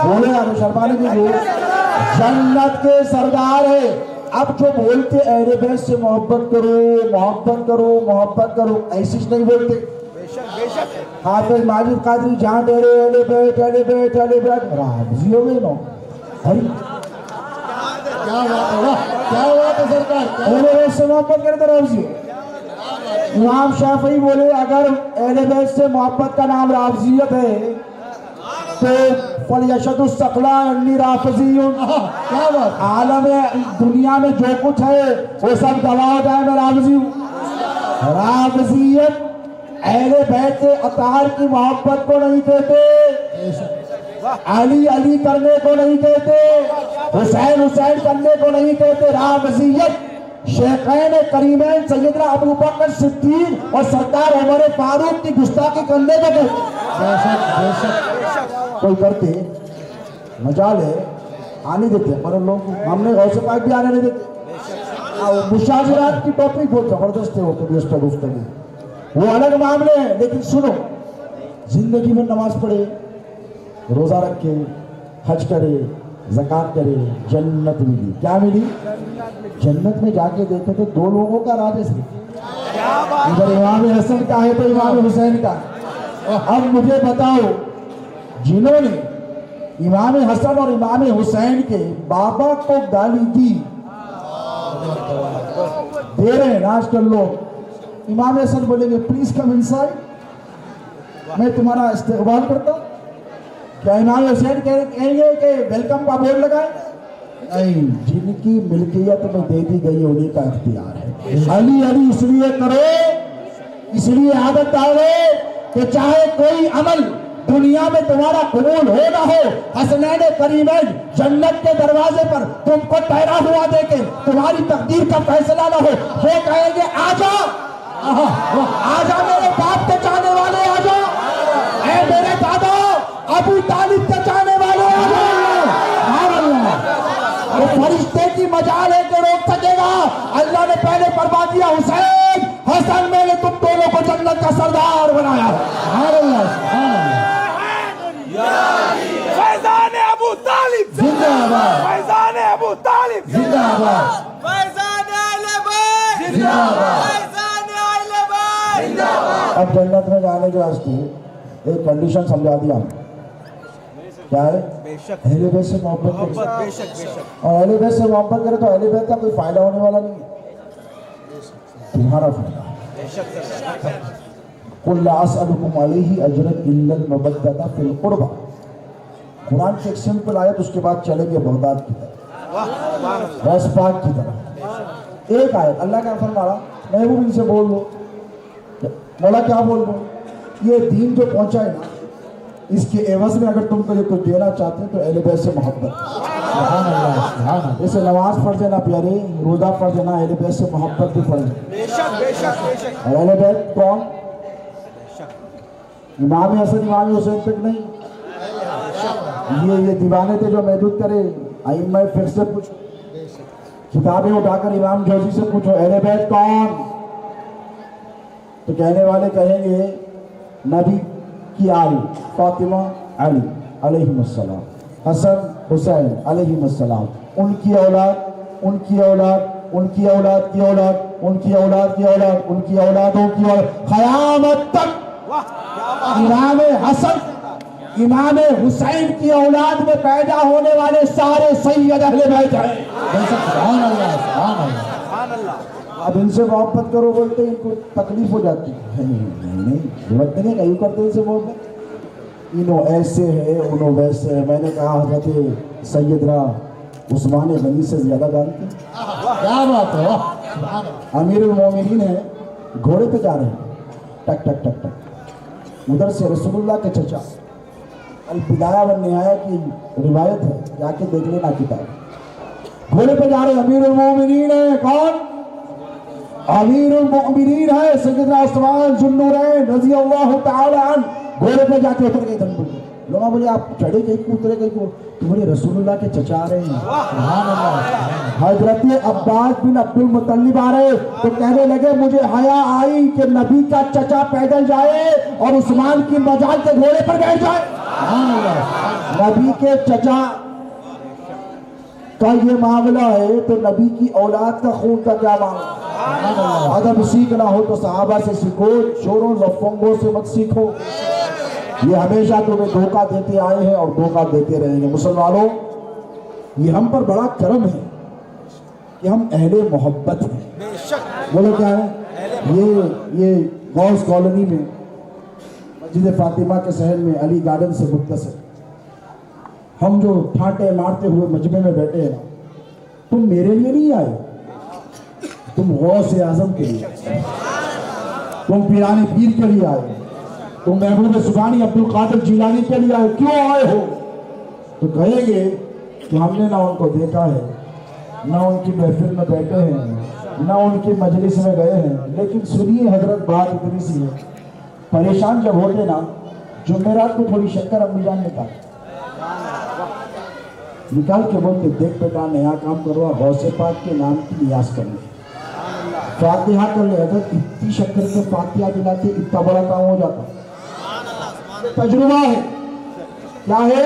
بولے آپ شرمانے کی, جنت کے سردار ہے. اب جو بولتے اہل بیت سے محبت کرو محبت کرو محبت کرو, ایسی نہیں بولتے. حافظ ماجد قادری جہاں ڈیرے اہل بیت اہل بیت اہل بیت, راضی ہو گئے نا. کیا بات ہے, کیا بات ہے سرکار. اہل بیت سے محبت کرے تو راضی ہو. امام شافعی بولے اگر اہل بیت سے محبت کا نام رافضیت ہے تو فَلْيَشْهَدُ الثَّقْلَانِ أَنِّي رَافِضِيٌّ. کیا بات, عالم دنیا میں جو کچھ ہے وہ سب گواہ ہو جائے میں رافضی ہوں. رافضیت اہل بیت اطہار کی محبت کو نہیں کہتے, علی علی کرنے کو نہیں کہتے, حسین حسین کرنے کو نہیں کہتے. رافضیت شیخین کریمین سیدنا ابو بکر صدیق اور سرکار عمر فاروق کی گستاخی کرنے کو کہتے. بے شک, بے شک. کوئی کرتے مجال ہے آنے دیتے, پر لوگ ہم نے غوث پاک بھی آنے نہیں دیتے. مشاجرات کی ٹاپک بہت زبردست ہے, وہ کبھی اس پر گفتگو وہ الگ معاملے ہیں. لیکن سنو, زندگی میں نماز پڑھے, روزہ رکھے, حج کرے, زکات کرے, جنت ملی. کیا ملی؟ جنت میں جا کے دیکھے تو دو لوگوں کا راج ہے, ادھر امام حسن کا ہے تو امام حسین کا. اب مجھے بتاؤ, جنہوں نے امام حسن اور امام حسین کے بابا کو گالی دی, دے رہے ہیں آج کل لوگ. امام حسن بولیں گے پلیز کم انسائڈ, میں تمہارا استقبال کرتا ہوں. کیا امام حسین کہیں گے کہ ویلکم کا بورڈ لگائیں؟ نہیں, جن کی ملکیت میں دے دی گئی انہیں کا اختیار ہے. علی علی اس لیے کرو, اس لیے عادت ڈالو کہ چاہے کوئی عمل دنیا میں تمہارا قبول ہو نہ ہو, حسنین کریمین جنت کے دروازے پر تم کو ٹھہرا ہوا دیکھے, تمہاری تقدیر کا فیصلہ نہ ہو, وہ کہیں گے آجا آجا میرے باپ کے چاہنے والے, آجا اے میرے دادا ابو طالب کے چاہنے والے, آجا. وہ فرشتے کی مجال ہے کہ روک سکے گا؟ اللہ نے پہلے فرما دیا حسین حسن میں نے تم دونوں کو جنت کا سردار بنایا. فیضان ابو طالب زندہ باد, فیضان ابو طالب زندہ باد, فیضان اہل بیت زندہ باد. فیضان اہل بیت. اب جنت میں جانے کے واسطے ایک کنڈیشن سمجھا دیا. کیا ہے؟ اہل بیت سے محبت کرے, بے شک بے شک. اور اہل بیت سے محبت کرے تو اہل بیت کا کوئی فائدہ ہونے والا نہیں ہے, تمہارا فائدہ. قُلْ لَا أَسْأَلُكُمْ عَلَيْهِ أَجْرًا إِلَّا الْمَوَدَّةَ فِي الْقُرْبَى. قرآن کی ایک سمپل آیت, اس کے بعد چلیں گے بغداد کی طرف, ریس پاک کی طرف. ایک آیت اللہ کا فرما رہا, محبوب ان سے بول دو. مولا کیا بول دو؟ یہ دین جو پہنچا ہے نا, اس کے عوض میں اگر تم کو یہ کچھ دینا چاہتے ہیں تو اہل بیت سے محبت. سبحان اللہ, سبحان اللہ. جیسے نماز پڑھ دینا پیارے, روزہ پڑھ دینا, اہل بیت سے محبت بھی پڑھ دینا. بے شک بے شک بے شک. اور اہل بیت کون؟ امام حسن امام حسین تک نہیں, یہ دیوانے تھے جو محدود کرے. ائمہ پھر سے پوچھو, کتابیں اٹھا کر امام جوزی سے پوچھو اہل بیت کون, تو کہنے والے کہیں گے نبی کی آل, فاطمہ علی علیہم السلام, حسن حسین علیہم السلام, ان کی اولاد ان کی اولاد ان کی اولاد کی اولاد ان کی اولاد کی اولاد، ان کی اولادوں کی اولاد، قیامت تک امام حسن امام حسین کی اولاد میں پیدا ہونے والے سارے سید اہل بیت ہیں۔ سبحان اللہ سبحان اللہ۔ سبحان اللہ۔ اب ان سے محبت کرو بولتے ان کو تکلیف ہو جاتی ہے، نہیں ضرورت نہیں کہیں کرتے ان سے محبت، انہوں ایسے ہے انہوں ویسے ہے۔ میں نے کہا حضرت سیدنا عثمان غنی سے زیادہ جانتے ہیں؟ کیا بات ہے، واہ سبحان اللہ۔ امیر المومنین ہے، گھوڑے پہ جا رہے ہیں، ٹک ٹک ٹک ٹک، ادھر سے رسول اللہ کے چچا، البدایہ والنہایہ کی روایت ہے، جا کے دیکھ لینا کتاب، گھوڑے پہ جا رہے ہیں، امیر المومنین ہے، کون؟ امیر المؤمنین ہے سیدنا عثمان ذو النورین رضی اللہ تعالی عنہ، گھوڑے پہ جا کے اتر گئے دھن پہ۔ لوگوں بولے آپ چڑھے کہیں کو اترے کہیں کو؟ تو بولے رسول اللہ کے چچا آ رہے ہیں، سبحان اللہ۔ حضرت عباس بن عبد المطلب آ رہے تو کہنے لگے مجھے حیا آئی کہ نبی کا چچا پیدل جائے اور عثمان کی مجال کے گھوڑے پر بیٹھ جائے۔ سبحان اللہ۔ نبی کے چچا کا یہ معاملہ ہے تو نبی کی اولاد کا خون کا کیا معاملہ؟ ادب سیکھنا ہو تو صحابہ سے سیکھو، چوروں لفنگوں سے مت سیکھو، یہ ہمیشہ تمہیں دھوکہ دیتے آئے ہیں اور دھوکہ دیتے رہیں گے۔ مسلمانوں یہ ہم پر بڑا کرم ہے کہ ہم اہل محبت ہیں۔ بے شک۔ بولو کیا ہے؟ یہ غوث کالونی میں مسجد فاطمہ کے شہر میں علی گارڈن سے متصل ہم جو ٹھاٹے مارتے ہوئے مجمع میں بیٹھے ہیں، تم میرے لیے نہیں آئے، تم غوث اعظم کے لیے آئے، تم پیران پیر کے لیے آئے، تم محبوب سبحانی عبد القادر جیلانی کے لیے آئے، کیوں آئے ہو؟ تو کہیں گے کہ ہم نے نہ ان کو دیکھا ہے، نہ ان کی محفل میں بیٹھے ہیں، نہ ان کی مجلس میں گئے ہیں، لیکن سنیے حضرت بات اتنی سی ہے، پریشان جب ہوتے نا جمعرات کو تھوڑی شکر امی جان نکال کے بولتے دیکھ بیٹا نیا کام کرو، غوث پاک کے نام کی نیاز کر لیں، فاتحہ کر لیں، اگر اتنی شکر کے فاتحہ دلاتے اتنا بڑا کام ہو جاتا۔ تجربہ ہے، کیا ہے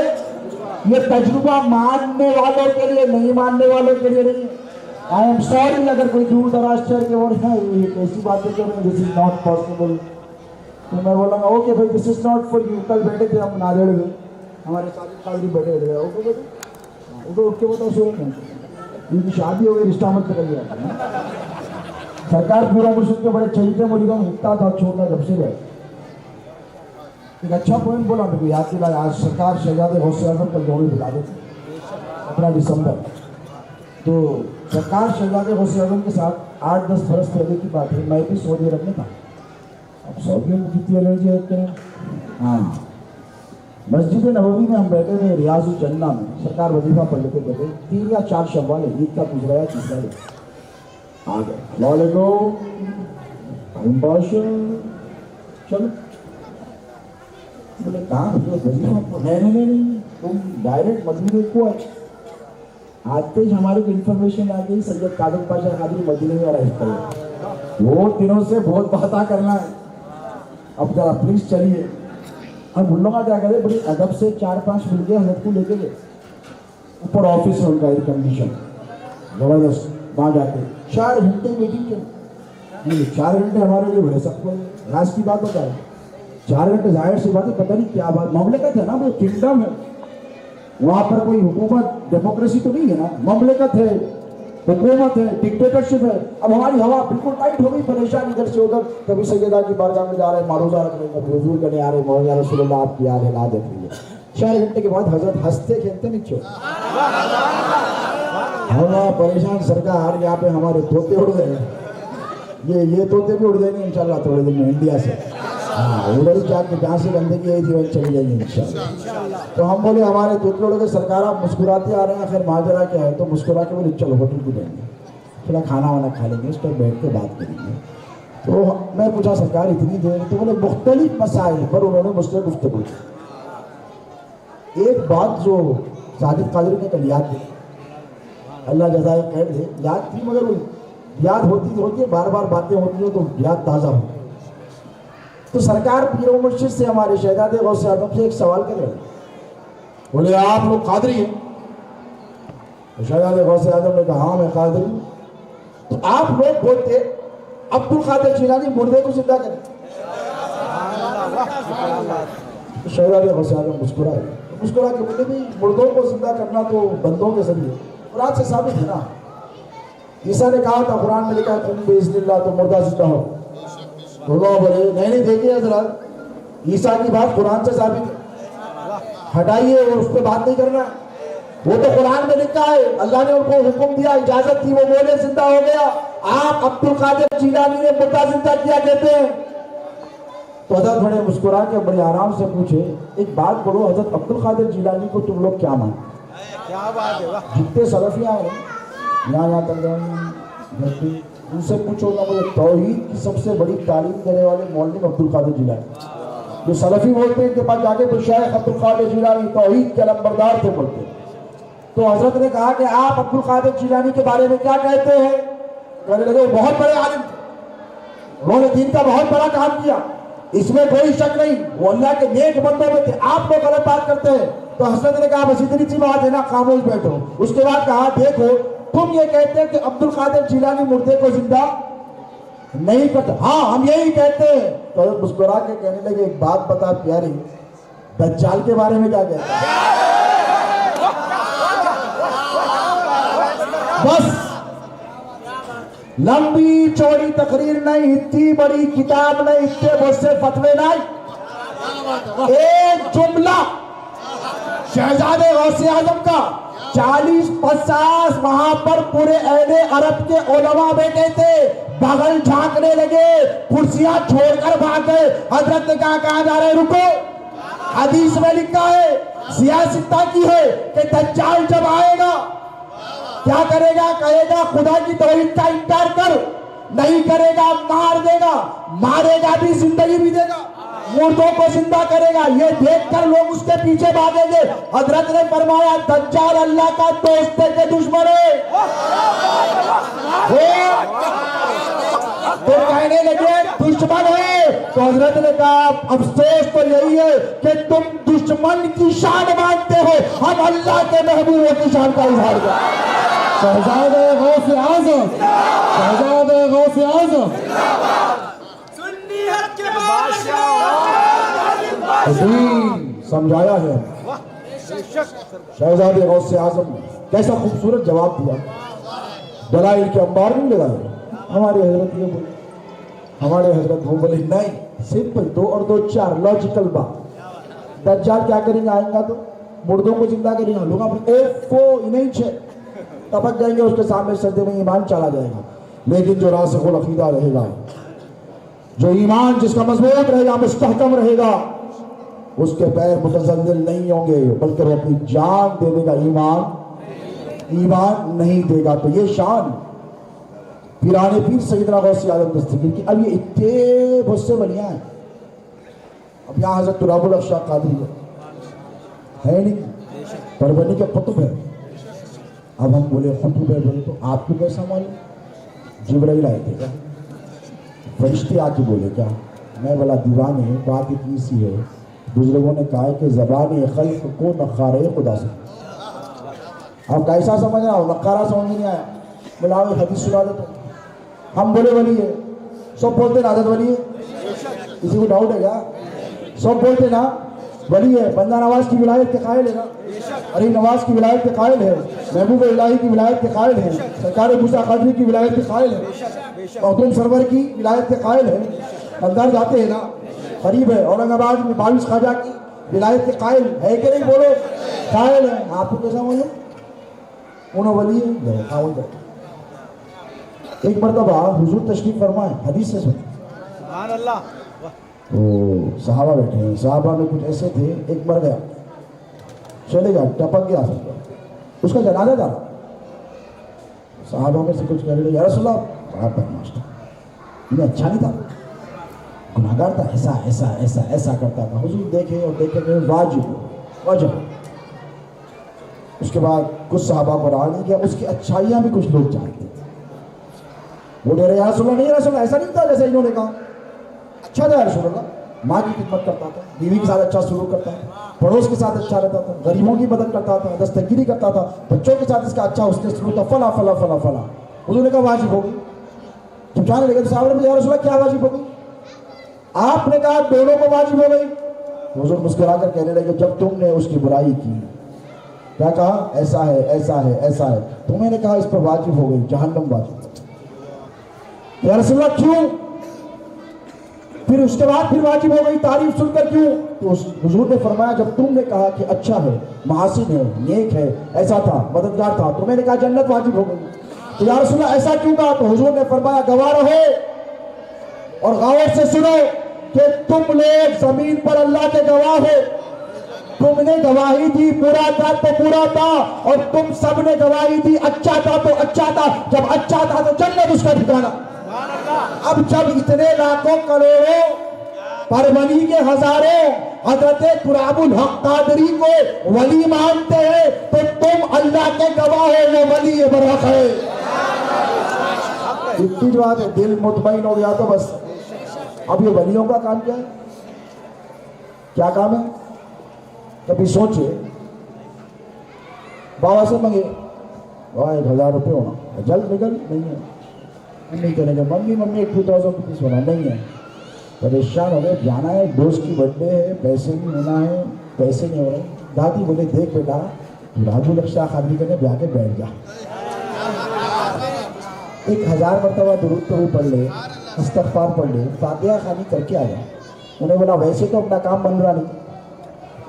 یہ تجربہ؟ ماننے والوں کے لیے، نہیں ماننے والوں کے لیے نہیں۔ آئی ایم سوری اگر کوئی دور دراز شہر کے وہ ایسی باتیں کر رہے ہیں دس از ناٹ پاسبل، تو میں بولا گا اوکے بھائی دس از ناٹ فار یو۔ کل بیٹھے تھے ہم نادیڑ میں، ہمارے ساتھی قادری بیٹھے تھے، اوکے بیٹے اٹھو اٹھ کے بتاؤ سورت میں ان کی شادی ہو گئی، رشتہ مت کریے۔ سرکار پورا مشرق کے بڑے چہیتے مریدوں میں ہکتا تھا چھوٹا جب سے گئے، ایک اچھا پوائنٹ بولا میرے کو یاد دلایا، آج سرکار شہزادے غوث اعظم کا جوڑی بلا دیتے 15 دسمبر، تو سرکار شہزادے غوث اعظم کے ساتھ 8-10 برس پہلے کی بات ہے، میں بھی سعودی عرب میں تھا۔ اب سعودیوں میں کتنی الرجی ہے؟ ہاں، مسجد نبوی میں ہم بیٹھے تھے ریاض الجنہ میں، سرکار وظیفہ پڑھ لیتے بیٹھے، 3 یا 4 شوال ہے، عید کا گزرا ہے، تیسرا ہے، آ گئے السلام علیکم بادشاہ چلو، بولے کہاں وظیفہ؟ نہیں تم ڈائریکٹ مدینے کو آئے، آتے ہی ہمارے کو انفارمیشن آ گئی سید کاظم پاشا قادری مدینے میں رہے ہیں، وہ دنوں سے بہت باتیں کرنا ہے، اب ذرا پلیز چلیے۔ ہم ان لوگوں کیا کرے، بڑی ادب سے 4-5 مل گئے، حضرت کو لے کے گئے اوپر آفس ہے ان کا، ایئر کنڈیشن زبردست، وہاں جا کے 4 گھنٹے میٹنگ کے، 4 گھنٹے ہمارے لیے بڑے سب کو راز کی بات ہوتا ہے، 4 گھنٹے ظاہر سی بات ہے، پتہ نہیں کیا بات، مملکت ہے نا، وہ کنگڈم ہے، وہاں پر کوئی حکومت ڈیموکریسی تو نہیں ہے نا، مملکت ہے، حکومت ہے، ڈکٹیٹرشپ ہے۔ اب ہماری ہوا بالکل ٹائٹ ہو گئی، پریشان ادھر سے ادھر، کبھی سیدہ کی بارگاہ میں جا رہے ہیں معروضہ رکھ رہے ہیں، کبھی حضور کرنے آ رہے ہیں، مولانا رسول اللہ آپ کی یاد ہے لا دیکھ لیجیے۔ 4 گھنٹے کے بعد حضرت ہنستے کھیلتے نہیں چھوڑ، ہم پریشان، سرکار یہاں پہ ہمارے طوطے اڑ گئے، یہ طوطے بھی اڑ جائیں گے انشاءاللہ تھوڑے دن میں انڈیا سے، ہاں ادھر ہی جا کے جہاں سے گندگی ہے جیون چلی جائیں گے انشاءاللہ۔ تو ہم بولے ہمارے طوطے اڑ گئے، سرکار آپ مسکراتے آ رہے ہیں، خیر ماجرا کیا ہے؟ تو مسکرا کے بولے چلو ہوٹل کو جائیں گے، تھوڑا کھانا وانا کھا لیں گے، اس پر بیٹھ کے بات کریں گے۔ تو میں پوچھا سرکار اتنی دیر؟ تو بولے مختلف مسائل پر انہوں نے مجھ سے گفتگو کی۔ ایک بات جو ساجد قادری نے کل یاد دی، اللہ جزائے خیر دے، یاد تھی مگر وہ یاد ہوتی ہے، بار بار باتیں ہوتی ہیں تو یاد تازہ ہو۔ تو سرکار پیر و مرشد سے، ہمارے شہزادے غوث اعظم سے ایک سوال کر رہے ہیں، بولے آپ لوگ قادری ہیں؟ شہزادے غوث اعظم نے کہا ہاں میں قادری ہوں۔ تو آپ لوگ بولتے عبد القادر جیلانی مردے کو زندہ کرے. شہزادے غوث اعظم مسکرا کے بولے بھی مردوں کو زندہ کرنا تو بندوں کے ذریعے قرآن سے ثابت ہے نا. عیسیٰ نے کہا تھا قرآن میں لکھا ہے قم بإذن اللہ تو مردہ زندہ ہو. تو لوگ بولے نہیں دیکھیے حضرات عیسیٰ کی بات قرآن سے ثابت ہے, ہٹائیے اور اس پہ بات نہیں کرنا. وہ تو قرآن میں لکھا ہے, اللہ نے ان کو حکم دیا, اجازت دی, وہ بولے زندہ ہو گیا. آپ عبد القادر جیلانی نے مردہ زندہ کیا کہتے ہیں. تو حضرت بڑے مسکرا کے بڑے آرام سے پوچھے ایک بات بولو حضرت عبد القادر جیلانی کو تم لوگ کیا مانتے؟ کیا بات ہے, جتنے سلفیاں ہیں یہاں تک گئے ان سے پوچھو نا, مجھے توحید کی سب سے بڑی تعلیم دینے والے مولوی عبد القادر جیلانی, جو سلفی بولتے ہیں ان کے پاس جا کے تو شیخ عبد القادر جیلانی توحید کے علمبردار تھے بولتے. تو حضرت نے کہا کہ آپ عبد القادر جیلانی کے بارے میں کیا کہتے ہیں؟ کہنے لگے وہ بہت بڑے عالم تھے, انہوں نے دین کا بہت بڑا کام کیا, اس میں کوئی شک نہیں, وہ اللہ کے نیک بندوں میں تھے. آپ لوگ غلط بات کرتے ہیں. تو حضرت نے کہا بس اتنی سی بات ہے نا, خاموش بیٹھو. اس کے بعد کہا دیکھو تم یہ کہتے ہیں کہ عبد القادر جیلانی مردے کو زندہ نہیں کرتا, ہاں ہم یہی کہتے ہیں. تو حضرت مسکرا کے کہنے لگے ایک بات بتا پیاری, دجال کے بارے میں کیا کہتے ہیں؟ بس لمبی چوڑی تقریر نہیں, اتنی بڑی کتاب نہیں, اتنے بہت سے فتوے نہیں, ایک جملہ شہزادے غوث اعظم کا 40-50 وہاں پر پورے اہل عرب کے علماء بیٹھے تھے, بغل جھانکنے لگے, کرسیاں چھوڑ کر بھاگ گئے. حضرت نے کہا جا رہے رکو, حدیث میں لکھا ہے سیاستہ کی ہے کہ دجال جب آئے گا کیا کرے گا, کہے گا خدا کی توحید کا انکار کر, نہیں کرے گا مار دے گا, مارے گا بھی زندگی بھی دے گا, مردوں کو زندہ کرے گا. یہ دیکھ کر لوگ اس کے پیچھے بھاگیں گے. حضرت نے فرمایا دجال اللہ کا دوست ہے کہ دشمن ہے؟ تو کہنے لگے دشمن ہے. تو حضرت نے کہا افسوس تو یہی ہے کہ تم دشمن کی شان مانتے ہو, ہم اللہ کے محبوبوں کی شان کا اظہار کریں. شہزادے غوث اعظم, شہزادے غوث اعظم, سنیت کے بادشاہ سمجھایا ہے شہزادے غوث اعظم نے. کیسا خوبصورت جواب دیا, دلائل کے انبار نہیں لگائے. ہمارے حضرت یہ بولے, ہمارے حضرت وہ بولے نہیں, سمپل 2 اور 2 4 لاجیکل بات. دجال کیا کریں گے, آئیں گا تو مردوں کو زندہ کریں گے, لوگ انہیں ٹپک جائیں گے, اس کے سامنے سجدے میں ایمان چلا جائے گا. لیکن جو راسخ العقیدہ رہے گا, جو ایمان جس کا مضبوط رہے گا, مستحکم رہے گا, اس کے پیر متزلزل نہیں ہوں گے, بلکہ وہ اپنی جان دے دے گا, ایمان نہیں دے گا. تو یہ شان پیران پیر سیدنا غوث اعظم دستگیر کی. اب یہ اتنے بہت سے ولیاں ہیں. اب یہاں حضرت تراب الافشاء قادری ہے نہیں, پربنی کے قطب ہے. اب ہم بولے قطب ہے, بولے تو آپ کو کیسا معلوم؟ جبرائیل آئے تھے کیا, فرشتے آ کے بولے کیا؟ میں بلا دیوان ہے, بات اتنی سی ہے. بزرگوں نے کہا ہے کہ زبان خلق کو نخارے خدا سے. اب کیسا سمجھ رہا ہو, نقارہ سمجھ نہیں آیا, بلا حدیث سنا دیتا ہوں. ہم بولے ولی ہے, سب بولتے نا عادت ولی ہے, کسی کو ڈاؤٹ ہے کیا؟ سب بولتے نا ولی ہے. بندہ نواز کی ولایت کے قائل ہے نا, علی نواز کی ولایت کے قائل ہے, محبوب الہی کی ولایت کے قائل ہے, سرکار موسیٰ قادری کی ولایت کے قائل ہے, مخدوم سرور کی ولایت کے قائل ہے. اندر جاتے ہیں نا, قریب ہے. اورنگ آباد میں 22 خواجہ کی ولایت کے قائل ہے کہ نہیں, بولو قائل ہے. آپ کو کیسا معلوم؟ انہوں ولی ہے. ایک مرتبہ حضور تشریف فرمائے, حدیث سے سن. سبحان اللہ. تو صحابہ بیٹھے ہیں, صحابہ میں کچھ ایسے تھے, ایک مر گیا, چلے گیا, ٹپک گیا, اس کا جنازہ تھا. صحابہ میں سے کچھ کہنے لگے, یا رسول اللہ آپ بدماش تھا, انہیں اچھا نہیں تھا, گناہگار تھا, ایسا ایسا ایسا ایسا کرتا تھا. حضور دیکھے اور دیکھے کہ واجب. اس کے بعد کچھ صحابہ کو رہا نہیں کیا, اس کی اچھائیاں بھی کچھ لوگ جانتے تھے. وہ کہہ رہے یا رسول اللہ, نہیں یا رسول اللہ ایسا نہیں تھا جیسے انہوں نے کہا, اچھا تھا یا رسول اللہ, ماں کی خدمت کرتا تھا, بیوی کے ساتھ اچھا سلوک کرتا تھا, پڑوس کے ساتھ اچھا رہتا تھا, غریبوں کی مدد کرتا تھا, دستگیری کرتا تھا, بچوں کے ساتھ اس کا اچھا اس نے سلوک تھا, فلا فلا فلا فلا. حضور نے کہا واجب ہوگی. پوچھانے لگے تو صحابہ نے یا رسول اللہ کیا واجب ہو گئی؟ آپ نے کہا دونوں کو واجب ہو گئی. حضور مسکرا کر کہنے لگے جب تم نے اس کی برائی کی کیا کہا ایسا ہے ایسا ہے ایسا ہے, تمہیں نے کہا اس پر واجب ہو گئی, جہنم واجب. یا رسول اللہ کیوں؟ پھر اس کے بعد پھر واجب ہو گئی تعریف سن کر کیوں؟ تو حضور نے فرمایا جب تم نے کہا کہ اچھا ہے, محاسن ہے, نیک ہے, ایسا تھا, مددگار تھا, تمہیں نے کہا جنت واجب ہو گئی. تو یا رسول اللہ ایسا کیوں کہا؟ تو حضور نے فرمایا گواہ رہو اور غور سے سنو کہ تم لوگ زمین پر اللہ کے گواہ ہو. تم نے گواہی دی برا تھا تو برا تھا, اور تم سب نے گواہی دی اچھا تھا تو اچھا تھا. جب اچھا تھا تو جنت اس کا ٹھکانہ. اب جب اتنے لاکھوں کروڑوں پر ولی کے ہزاروں حضرت تراب الحق قادری کو ولی مانتے ہیں تو تم اللہ کے گواہ ہو وہ ولی برحق ہے. اتنی جو بات ہے, دل مطمئن ہو گیا تو بس. اب یہ ولیوں کا کام کیا ہے؟ کیا کام ہے؟ کبھی سوچے بابا سے مانگے 1000 روپے ہونا, جلد نکل نہیں ہے, نہیں کریں گے ممی 2000 روپیز ہونا نہیں ہے. پریشان ہو گئے, جانا ہے, دوست کی برتھ ڈے ہے, پیسے نہیں ہونا ہے, پیسے نہیں ہو رہے. دادی بولے دیکھ بیٹا راجو لکشا خادری کرنے بیاہ کے بیٹھ جا, 1000 مرتبہ درود تو پڑھ لے, استغفار پڑھ لے, فاتحہ خانی کر کے آ جا. انہیں بولا ویسے تو اپنا کام بن رہا نہیں,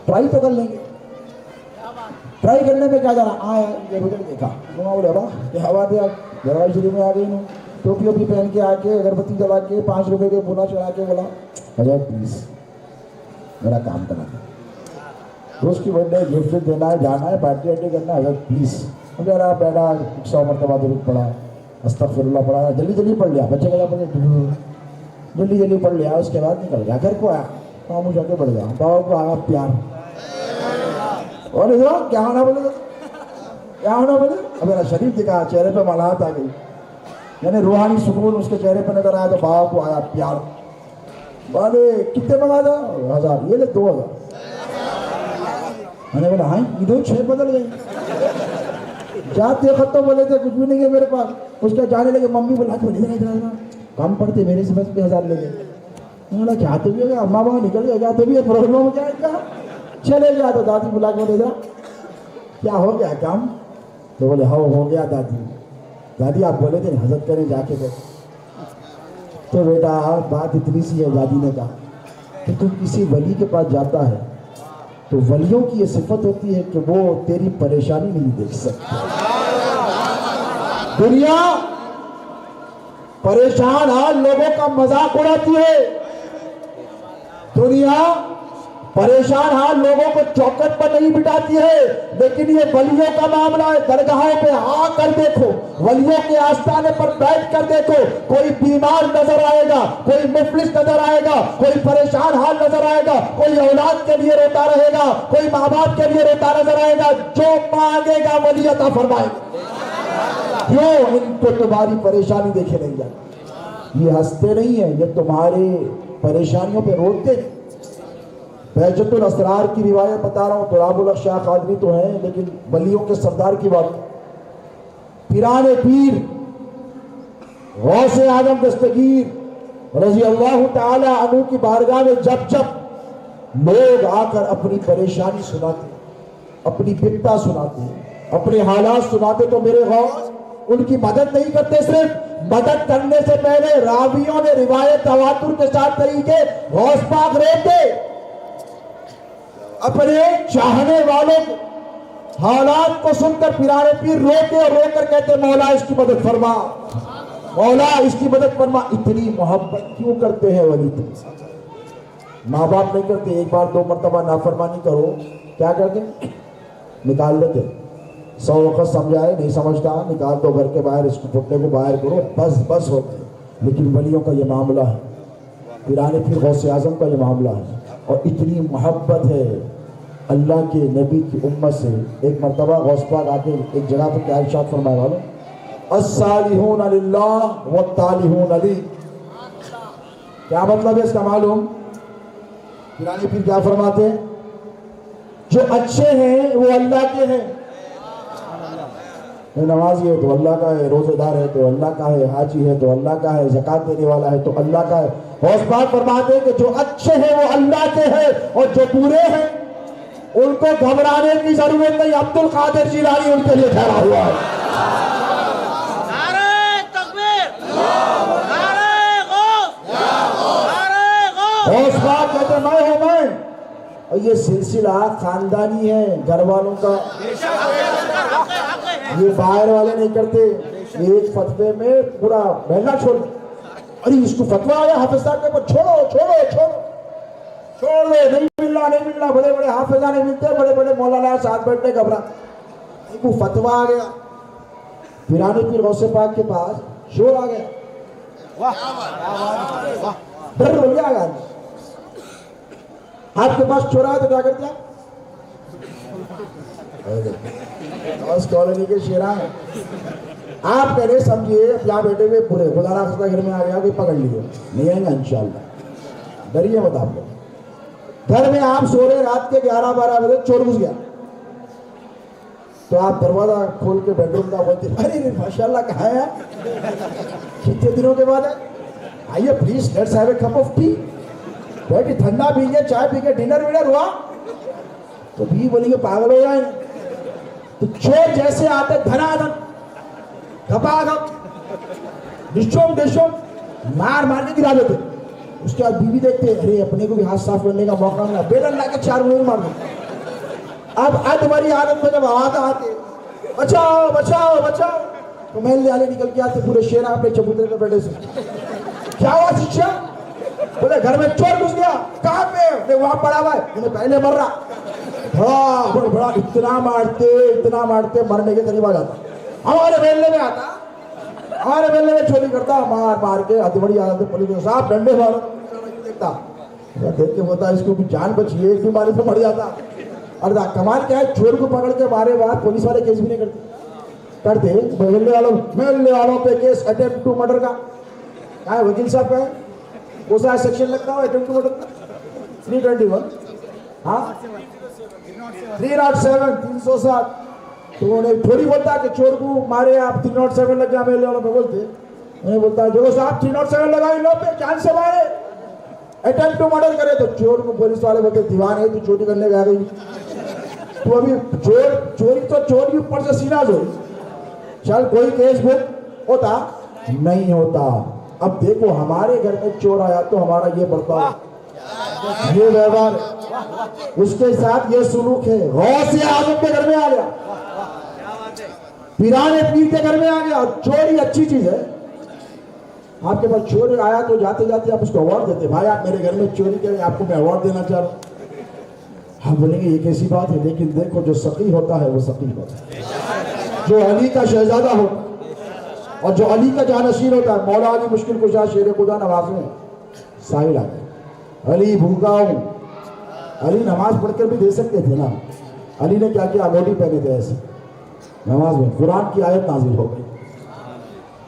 ٹرائی تو کر لیں گے. ٹرائی کرنے میں کیا جانا, یہ دیکھا بولے با کیا بات ہے, آپ دروازے شریف میں آ گئی ہوں, ٹوپی ووپی پہن کے آ کے اگربتی جلا کے 5 روپے کے بونا چڑھا کے بولا حضرت پلیز میرا کام کرنا ہے, دوست کی برتھ ڈے گفٹ دینا ہے, جانا ہے, پارٹی وارٹی کرنا ہے, حضرت پلیز. مجھے رہا بیٹھا 100 مرتبہ درود پڑھا, استغفر اللہ پڑھا, جلدی پڑھ لیا, بچے کا پڑھے جلدی پڑھ لیا. اس کے بعد نکل گیا, گھر کو آیا, خاموش آ کے بڑھ گیا, بابا کو آیا پیار, اور کیا ہونا بولے, کیا ہونا بولے. اب میرا شریف دکھا, چہرے پہ ملامت آ گئی, یعنی روحانی سکون اس کے چہرے پہ نظر آیا. تو بابا کو آیا پیار, بولے کتنے منگا تھا 1000, یہ لے 2000. میں نے بولا ہاں ادھر 6 بدل گئی, جاتے ختم بولے تھے کچھ بھی نہیں ہے میرے پاس. اس کے جانے لگے, ممی بولا کم پڑتے میرے سے بس 1000 لے گئے. میں بولا کیا تو بھی ہو گیا, اماں بابا نکل گیا, کیا تو بھی ہے, پرابلم ہو گیا ان کا, چلے گیا. تو دادی بلا کے بولے کیا ہو گیا کام؟ تو بولے ہاں ہو گیا دادی. دادی آپ بولے تھے حضرت کریں جا کے بیٹھ. تو بیٹا بات اتنی سی ہے, دادی نے کہا کہ تو کسی ولی کے پاس جاتا ہے تو ولیوں کی یہ صفت ہوتی ہے کہ وہ تیری پریشانی نہیں دیکھ سکتے. دنیا پریشان حال لوگوں کا مذاق اڑاتی ہے, دنیا پریشان حال لوگوں کو چوکٹ پر نہیں بٹھاتی ہے, لیکن یہ ولیوں کا معاملہ ہے. درگاہوں پہ آ کر دیکھو, ولیوں کے آستانے پر بیٹھ کر دیکھو, کوئی بیمار نظر آئے گا, کوئی مفلس نظر آئے گا, کوئی پریشان حال نظر آئے گا, کوئی اولاد کے لیے روتا رہے گا, کوئی ماں باپ کے لیے روتا نظر آئے گا. جو مانگے گا ولی عطا فرمائے گا. کیوں؟ ان کو تمہاری پریشانی دیکھے نہیں جاتی, یہ ہنستے نہیں ہیں, یہ تمہاری پریشانیوں پہ روتے ہیں. بہجت الاسرار کی روایت بتا رہا ہوں, تراب الحق شاہ قادری تو ہیں لیکن ولیوں کے سردار کی بات. پیران پیر غوث اعظم دستگیر رضی اللہ تعالی عنہ کی بارگاہ میں جب لوگ آ کر اپنی پریشانی سناتے, اپنی بپتا سناتے, اپنے حالات سناتے, تو میرے غوث ان کی مدد نہیں کرتے, صرف مدد کرنے سے پہلے راویوں نے روایت تواتر کے ساتھ کہی کہ غوث پاک روتے, اپنے چاہنے والوں حالات کو سن کر پیران پیر روتے اور رو کر کہتے مولا اس کی مدد فرما, مولا اس کی مدد فرما. اتنی محبت کیوں کرتے ہیں ولی؟ ماں باپ نہیں کرتے, ایک بار 2 مرتبہ نافرمانی کرو کیا کرتے, نکال دیتے. 100 وقت سمجھائے نہیں سمجھتا, نکال دو گھر کے باہر, اس کو پٹنے کو باہر کرو, بس ہوتے. لیکن ولیوں کا یہ معاملہ ہے, پیران پیر غوث اعظم کا یہ معاملہ ہے, اور اتنی محبت ہے اللہ کے نبی کی امت سے. ایک مرتبہ غوث پاک آ کے ایک جگہ پر کیا ارشاد فرمائے والوں, الصالحون للہ والطالحون لی. کیا مطلب ہے اس کا معلوم؟ پیران پیر کیا فرماتے ہیں, جو اچھے ہیں وہ اللہ کے ہیں, نمازی ہے تو اللہ کا ہے، روزے دار ہے تو اللہ کا ہے، حاجی ہے تو اللہ کا ہے، زکات دینے والا ہے تو اللہ کا ہے۔ غوث پاک فرماتے ہیں کہ جو اچھے ہیں وہ اللہ کے ہیں اور جو برے ہیں ان کو گھبرانے کی ضرورت نہیں، عبد القادر جیلانی ان کے لیے ٹھہرا ہوا ہے۔ نعرہ تکبیر، نعرہ غوث، نعرہ غوث۔ غوث پاک کہتے ہیں میں ہوں میں، اور یہ سلسلہ خاندانی ہے، گھر والوں کا، یہ باہر والے نہیں کرتے۔ ایک فتوے میں پورا محلہ چھوڑ دیں، ارے اس کو فتویٰ آیا حافظ صاحب کے اوپر، چھوڑو چھوڑو چھوڑو چھوڑ دے، نہیں ملنا نہیں ملنا، بڑے بڑے حافظہ نہیں ملتے، بڑے بڑے مولانا ساتھ بیٹھنے گھبرا، کو فتویٰ آ گیا، پیرانے پیر غوث پاک کے پاس شور آ گیا، ڈر ہو گیا گا، آپ کے پاس چورا ہے تو کیا کرتے ہیں؟ اس کالونی کے شیران آپ کہنے سمجھئے یہاں بیٹھے ہوئے پورے خدا ناخستہ گھر میں آ گیا کوئی پکڑ لیجیے، نہیں آئیں گا انشاءاللہ، ڈریے مت آپ لوگ۔ گھر میں آپ سو رہے، رات کے 11-12 بجے چور گھس گیا تو آپ دروازہ کھول کے بیڈ روم کا بولتے ارے ماشاءاللہ کہاں ہے کتنے دنوں کے بعد ہے، آئیے please let's have a cup of T, بیٹھے ٹھنڈا پیئے، چائے پی کے ڈنر وینر ہوا، تو بھی بولی کہ پاگل ہو جائیں، تو چور جیسے آتے دھنا دھن گھپا گھپ ڈشوم ڈشوم مار مار کے گرا دیتے، اس کے بعد بیوی دیکھتے ارے اپنے کو بھی ہاتھ صاف کرنے کا موقع ملا، بیل لا کے 4 گولی مار دو۔ اب ادواری عادت میں جب آواز آتے بچاؤ بچاؤ بچاؤ تو محلے والے نکل کے آتے، پورے شیرا اپنے چبوترے میں بیٹھے سے کیا ہوا شکشا، بولے گھر میں چور گھس گیا، کہاں پہ، وہاں پڑا ہوا ہے، انہیں پہلے مر رہا، بڑا بڑا اتنا مارتے مرنے کے قریب آ جاتا، ہمارے محلے میں آتا، ہمارے محلے میں چوری کرتا، مار مار کے ہتھوڑی آ جاتے، پولیس صاحب ڈنڈے مارو، دیکھتا دیکھ کے ہوتا اس کو بھی جان بچی ہے، ایک بیماری سے مر جاتا۔ اور کمال کیا ہے، چور کو پکڑ کے مارے بعد پولیس والے کیس بھی نہیں کرتے، محلے والوں پہ کیس اٹیمپٹ ٹو مرڈر کا، کہاں ہے وکیل صاحب کا ہے، وہ سا سیکشن لگتا ہو اٹیمپٹ ٹو مرڈر کا 321، ہاں 307 307، تو انہیں تھوڑی بولتا کہ چور کو مارے آپ 307 لگ گیا، محلے والوں پہ بولتے، انہیں بولتا جو صاحب 307 لگائی لو پہ جان سے مارے، اٹیمپٹ ٹو مرڈر کرے، تو چور کو پولیس والے بولتے دیوان ہے تو چوری کرنے گیا گئی، تو ابھی چوری تو چوری اوپر سے سینہ زوری، چل کوئی کیس بک ہوتا نہیں ہوتا۔ اب دیکھو ہمارے گھر میں چور آیا تو ہمارا یہ برتاؤ، یہ ویوہار، اس کے ساتھ یہ سلوک ہے، غوث اعظم کے گھر میں آ گیا، پیرانے پیر کے گھر میں آ گیا، اور چوری اچھی چیز ہے، آپ کے پاس چور آیا تو جاتے جاتے آپ اس کو ایوارڈ دیتے، بھائی آپ میرے گھر میں چوری کریں، آپ کو میں ایوارڈ دینا چاہ رہا ہوں، ہم بولیں گے یہ کیسی بات ہے، لیکن دیکھو جو سقی ہوتا ہے وہ سقی ہوتا ہے، جو علی کا شہزادہ ہوتا ہے اور جو علی کا جانشین ہوتا ہے، مولا علی مشکل کشا شیر خدا نواز میں ساحل آ گئے، علی بھوکا ہوں، علی نماز پڑھ کر بھی دے سکتے تھے نا، علی نے کیا کیا، انگوٹھی پہنے تھے ایسے نماز میں، قرآن کی آیت نازل ہو گئی،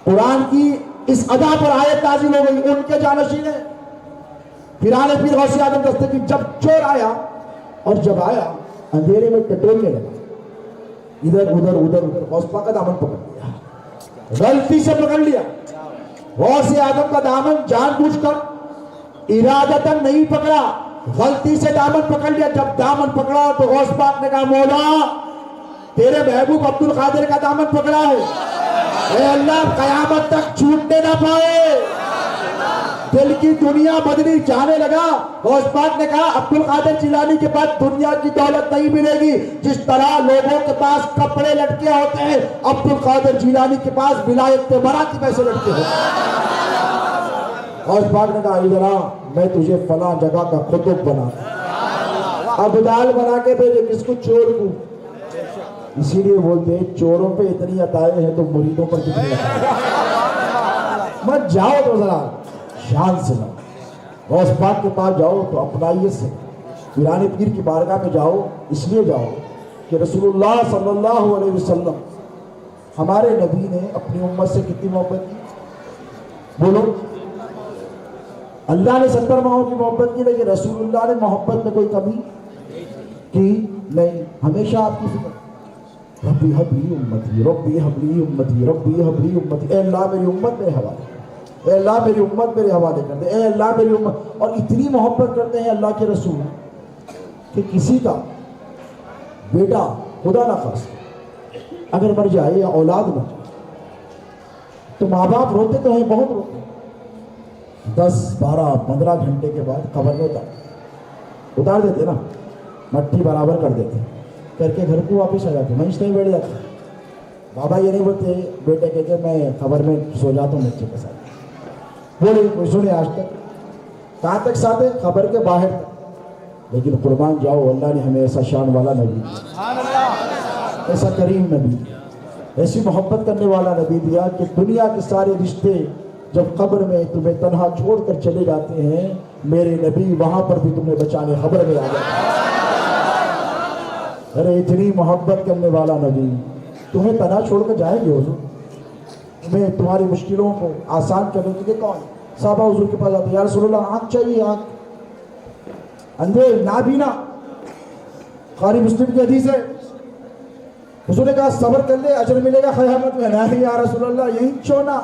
قرآن کی اس ادا پر آیت نازل ہو گئی، ان کے جانشین ہیں پیرانے پیر غوث اعظم دستگیر۔ جب چور آیا اور جب آیا اندھیرے میں ٹٹولنے لگا، ادھر ادھر ادھر ادھر، غوث پاک کا دامن پکڑ لیا، غلطی سے پکڑ لیا، غوث اعظم کا دامن جان بوجھ کر ارادتاً نہیں پکڑا، غلطی سے دامن پکڑ لیا۔ جب دامن پکڑا تو غوث پاک نے کہا مولا تیرے محبوب عبد القادر کا دامن پکڑا ہے، اے اللہ قیامت تک چھوٹنے نہ پائے۔ دل کی دنیا بدلی جانے لگا، غوث پاک نے کہا عبد القادر جیلانی کے پاس دنیا کی دولت نہیں ملے گی، جس طرح لوگوں کے پاس کپڑے لٹکے ہوتے ہیں عبد القادر جیلانی کے پاس ولایت براتی پیسے لٹکے ہوتے ہیں۔ غوث پاک نے کہا ادھر آ، میں تجھے فلاں جگہ کا قطب بنا، ابدال بنا کے بھیجے، کس کو؟ چور کو۔ اسی لیے بولتے ہیں چوروں پہ اتنی عطائیں ہیں تو مریدوں پر کتنی عطائیں، مت جاؤ تو ذرا شان سے جاؤ، غوث پاک کے پاس جاؤ تو اپنائیت سے، پیرانے پیر کی بارگاہ میں جاؤ اس لیے جاؤ کہ رسول اللہ صلی اللہ علیہ وسلم ہمارے نبی نے اپنی امت سے کتنی محبت کی؟ بولو، اللہ نے 70 ماہوں کی محبت کی، لیکن رسول اللہ نے محبت میں کوئی کمی کی نہیں، ہمیشہ آپ کی فکر، ربی حبلی امتی، ربی حبلی امتی، ربی حبلی امتی، اے اللہ میری امت میرے حوالے، اے اللہ میری امت میرے حوالے کر دے، اے اللہ میری امت. اور اتنی محبت کرتے ہیں اللہ کے رسول کہ کسی کا بیٹا خدا نہ خواستہ اگر مر جائے یا اولاد مر جائے تو ماں باپ روتے تو ہیں، بہت روتے ہیں، 10 12 15 گھنٹے کے بعد قبر میں اتار دیتے نا، مٹی برابر کر دیتے، کر کے گھر کو واپس آ جاتے، منچ نہیں بیٹھ جاتے. بابا یہ نہیں بولتے بیٹے کہتے میں قبر میں سو جاتا ہوں بچے کے ساتھ. بولے کوئی سنے آج تک؟ کہاں تک ساتھ ہے؟ قبر کے باہر تک. لیکن قربان جاؤ اللہ نے ہمیں ایسا شان والا نبی دیا، ایسا کریم نبی دیا، ایسی محبت کرنے والا نبی دیا کہ دنیا کے سارے رشتے جب قبر میں تمہیں تنہا چھوڑ کر چلے جاتے ہیں، میرے نبی وہاں پر بھی تمہیں بچانے قبر میں آ جاتے ہیں. ارے اتنی محبت کرنے والا نبی تمہیں تنہا چھوڑ کر جائیں گے حضور؟ تمہیں تمہاری مشکلوں کو آسان کرنے کے لیے کون؟ صحابہ حضور کے پاس آتے ہیں، یا رسول اللہ آنکھ چاہیے، آنکھ، اندھے نابینا. بخاری مسلم کی حدیث ہے، حضور نے کہا صبر کر لے اجر ملے گا قیامت میں. نہیں یا رسول اللہ یہی چھونا،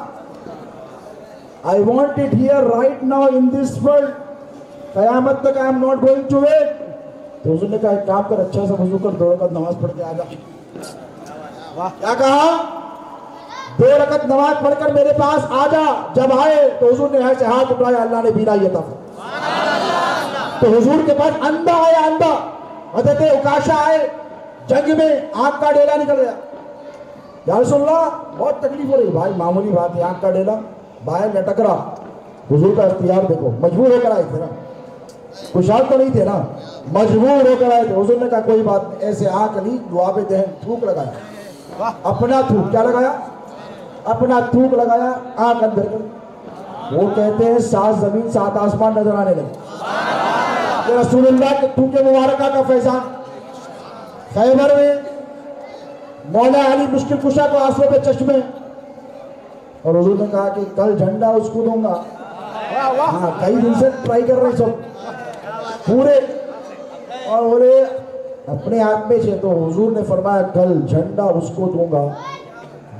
I want it here right now in this world. قیامت تک I am not going to wait. تو حضور نے کہا ایک کام کر، اچھا سا وضو کر، 2 رکعت نماز پڑھ کے آ جا. کیا کہا؟ 2 رکعت نماز پڑھ کر میرے پاس آ جا. جب آئے تو حضور نے ایسے ہاتھ اٹھایا، اللہ نے بینائی عطا فرمائی. تو حضور کے پاس اندھا آیا، اندھا. حضرت عکاشہ آئے جنگ میں، آنکھ کا ڈیلا نکل گیا. یا رسول اللہ بہت تکلیف ہو رہی. بھائی معمولی بات ہے، آنکھ کا ڈیلا باہر لٹک رہا. حضور کا اختیار دیکھو، مجبور ہو کر آئے تھے نا، خوشحال تو نہیں تھے نا، مجبور ہو کر آئے تھے. حضور نے کہا کوئی بات نہیں، ایسے آنکھ لی، دعا پہ دہن تھوک لگایا، اپنا تھوک. کیا لگایا؟ اپنا تھوک لگایا، آنکھ اندر کر. وہ کہتے ہیں 7 زمین 7 آسمان نظر آنے لگے. کہ رسول اللہ کے تھوک مبارکہ کا فیضان. خیبر میں مولا علی مشکل کشا کو آنسو پہ چشمے، اور حضور نے کہا کہ کل جھنڈا اس کو دوں گا. ہاں کئی دن سے ٹرائی کر رہے سب پورے، اور بولے اپنے ہاتھ میں سے. تو حضور نے فرمایا کل جھنڈا اس کو دوں گا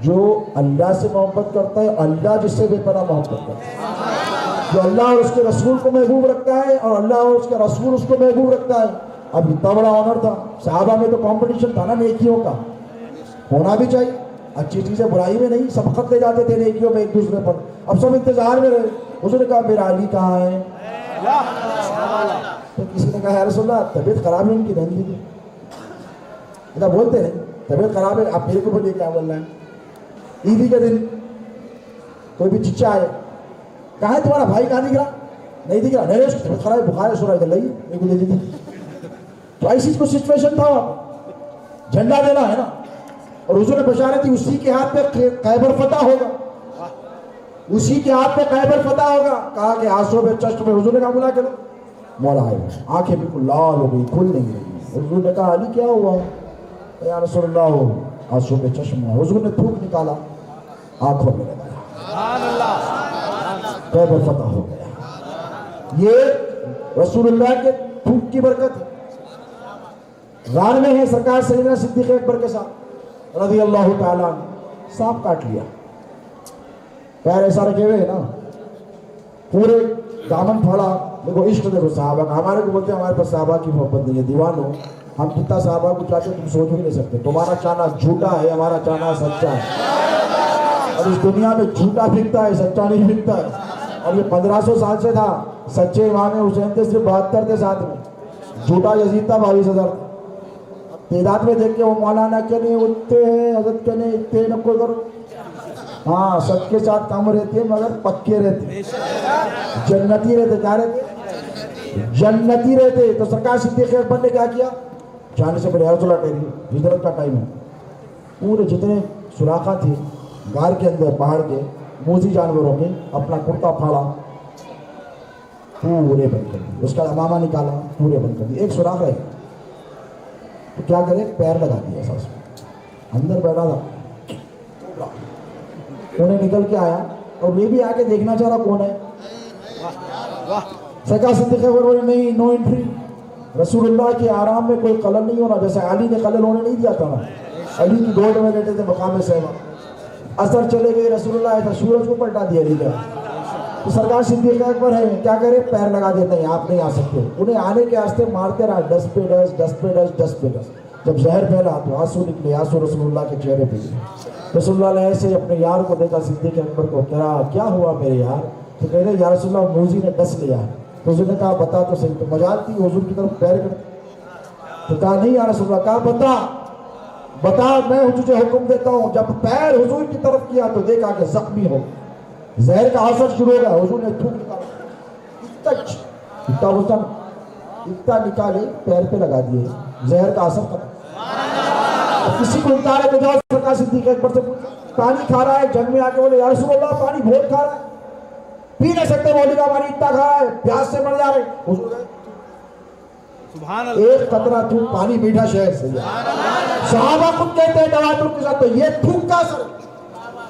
جو اللہ سے محبت کرتا ہے، اللہ جس سے بے پناہ محبت کرتا ہے، جو اللہ اور اس کے رسول کو محبوب رکھتا ہے اور اللہ اور اس کے رسول اس کو محبوب رکھتا ہے. اب اتنا بڑا آنر تھا. صحابہ میں تو کمپٹیشن تھا نا نیکیوں کا، ہونا بھی چاہیے. اچھی چیزیں برائی میں نہیں، سبقت لے جاتے تھے نیکیوں میں ایک دوسرے پر. اب سب انتظار میں رہے. حضور نے کہا میرا علی کہاں ہے؟ تو کسی نے کہا یا رسول اللہ طبیعت خراب ہے ان کی، رہنے دیجیے. اتنا بولتے ہیں طبیعت خراب ہے، آپ میرے کو بولیے کیا بول رہے ہیں. عیدی کے دن کوئی بھی چچا آئے، کہاں ہے تمہارا بھائی؟ کہاں دکھ رہا؟ نہیں دکھ رہا. نہیں طبیعت خراب ہے، بخار ہے، سو رہا ہے، لائیے میرے کو دے دیجیے. تو ایسی کو سچویشن تھا، جھنڈا دینا ہے نا. اور حضور نے بشارت دی اسی کے ہاتھ پہ خیبر فتح ہوگا، اسی کے ہاتھ پہ خیبر فتح ہوگا. کہا کہ آنسو پہ چشم میں. حضور نے کہا بلا کے لو. مولا آئے، آنکھیں بالکل لال ہو گئی، کھل نہیں گئی. حضور نے کہا علی کیا ہوا؟ یا رسول اللہ آنسو پہ چشم ہے. حضور نے تھوک نکالا، آنکھوں میں لگایا، خیبر فتح ہو گیا. یہ رسول اللہ کے تھوک کی برکت ہے. غار میں ہے سرکار سیدنا صدیق اکبر کے ساتھ رضی اللہ تعالیٰ عنہ، سانپ کاٹ لیا. پیر ایسا رکھے ہوئے نا، پورے دامن پھاڑا. دیکھو عشق، دیکھو صحابہ کا. ہمارے کو بولتے ہیں ہمارے پاس صحابہ کی محبت نہیں ہے، دیوانو. ہم کتنا صحابہ کو چاہتے تم سوچ بھی نہیں سکتے. تمہارا چاہنا جھوٹا ہے، ہمارا چاہنا سچا ہے. اور اس دنیا میں جھوٹا بکتا ہے، سچا نہیں بکتا ہے. اور یہ 1500 سال سے تھا. سچے امام حسین تھے صرف 72 تھے ساتھ میں، جھوٹا یزید تھا 22,000. تعداد میں دیکھ کے وہ مولانا کے نہیں اٹھتے ہیں، حضرت کے نہیں اتنے نکو کرو. ہاں سب کے ساتھ کم رہتے ہیں مگر پکے رہتے، جنتی رہتے. کیا رہتے؟ جنتی رہتے. تو سرکار صدیق اکبر نے کیا کیا؟ جانے سے پہلے رسول اللہ ٹھہریے، ہجرت کا ٹائم ہے. پورے جتنے سوراخاں تھے غار کے اندر پہاڑ کے، موذی جانوروں کے، اپنا کرتا پھاڑا، پورے بند کر دیے. اس کا امامہ نکالا، پورے بند کر دیے. ایک سوراخ رہے تو کیا کرے؟ پیر لگا دیا ساس میں. اندر بیٹھا تھا، انہیں نکل کے آیا اور یہ بھی آ کے دیکھنا چاہ رہا کون ہے. سرکار صدیق اکبر بولے نہیں، نو انٹری. رسول اللہ کے آرام میں کوئی خلل نہیں ہونا. جیسے علی نے خلل ہونے نہیں دیا تھا نا، علی کی گود میں لیٹے تھے مقام صحبہ. اثر چلے گئے, رسول اللہ آیا تھا, سورج کو پلٹا دیا علی نے. تو سرکار صدیق اکبر ہے, کیا کرے, پیر لگا دیتے ہیں, آپ نہیں آ سکتے. انہیں آنے کے واسطے مارتے رہا, 10 پہ 10, 10 پہ 10, 10 پہ 10. جب زہر پھیلا تو آنسو نکلے, آنسو رسول اللہ کے چہرے پہ. رسول اللہ نے ایسے اپنے یار کو دیکھا, صدیق اکبر کو, کیا ہوا میرے یار؟ تو کہہ رہے یا رسول اللہ موذی نے ڈس لیا. تو حضور نے کہا بتا تو صحیح. تو مجال تھی حضور کی طرف پیر کرتے. تو کہا نہیں یا رسول اللہ. کہا بتا میں تجھے حکم دیتا ہوں. جب پیر حضور کی طرف کیا تو دیکھا کہ زخمی ہو, زہر کا اثر شروع ہو گیا. حضور نے تھوک نکالا, اتنا نکالے, پیر پہ لگا دیے, زہر کا اثر ختم. کسی کو اتارے تو جاؤ سرکار صدیق اکبر سے پانی کھا رہا ہے, جنگ میں آ کے بولے یا رسول اللہ پانی بہت کھا رہا ہے, پی نہیں سکتے, بولی کا پانی اتنا کھا رہا ہے, پیاس سے مر جا رہے. حضور گئے, سبحان اللہ. ایک قطرہ تھوک پانی میٹھا شہر سے. صحابہ خود کہتے ہیں تواتر کے ساتھ, تو یہ تھوک کا اثر,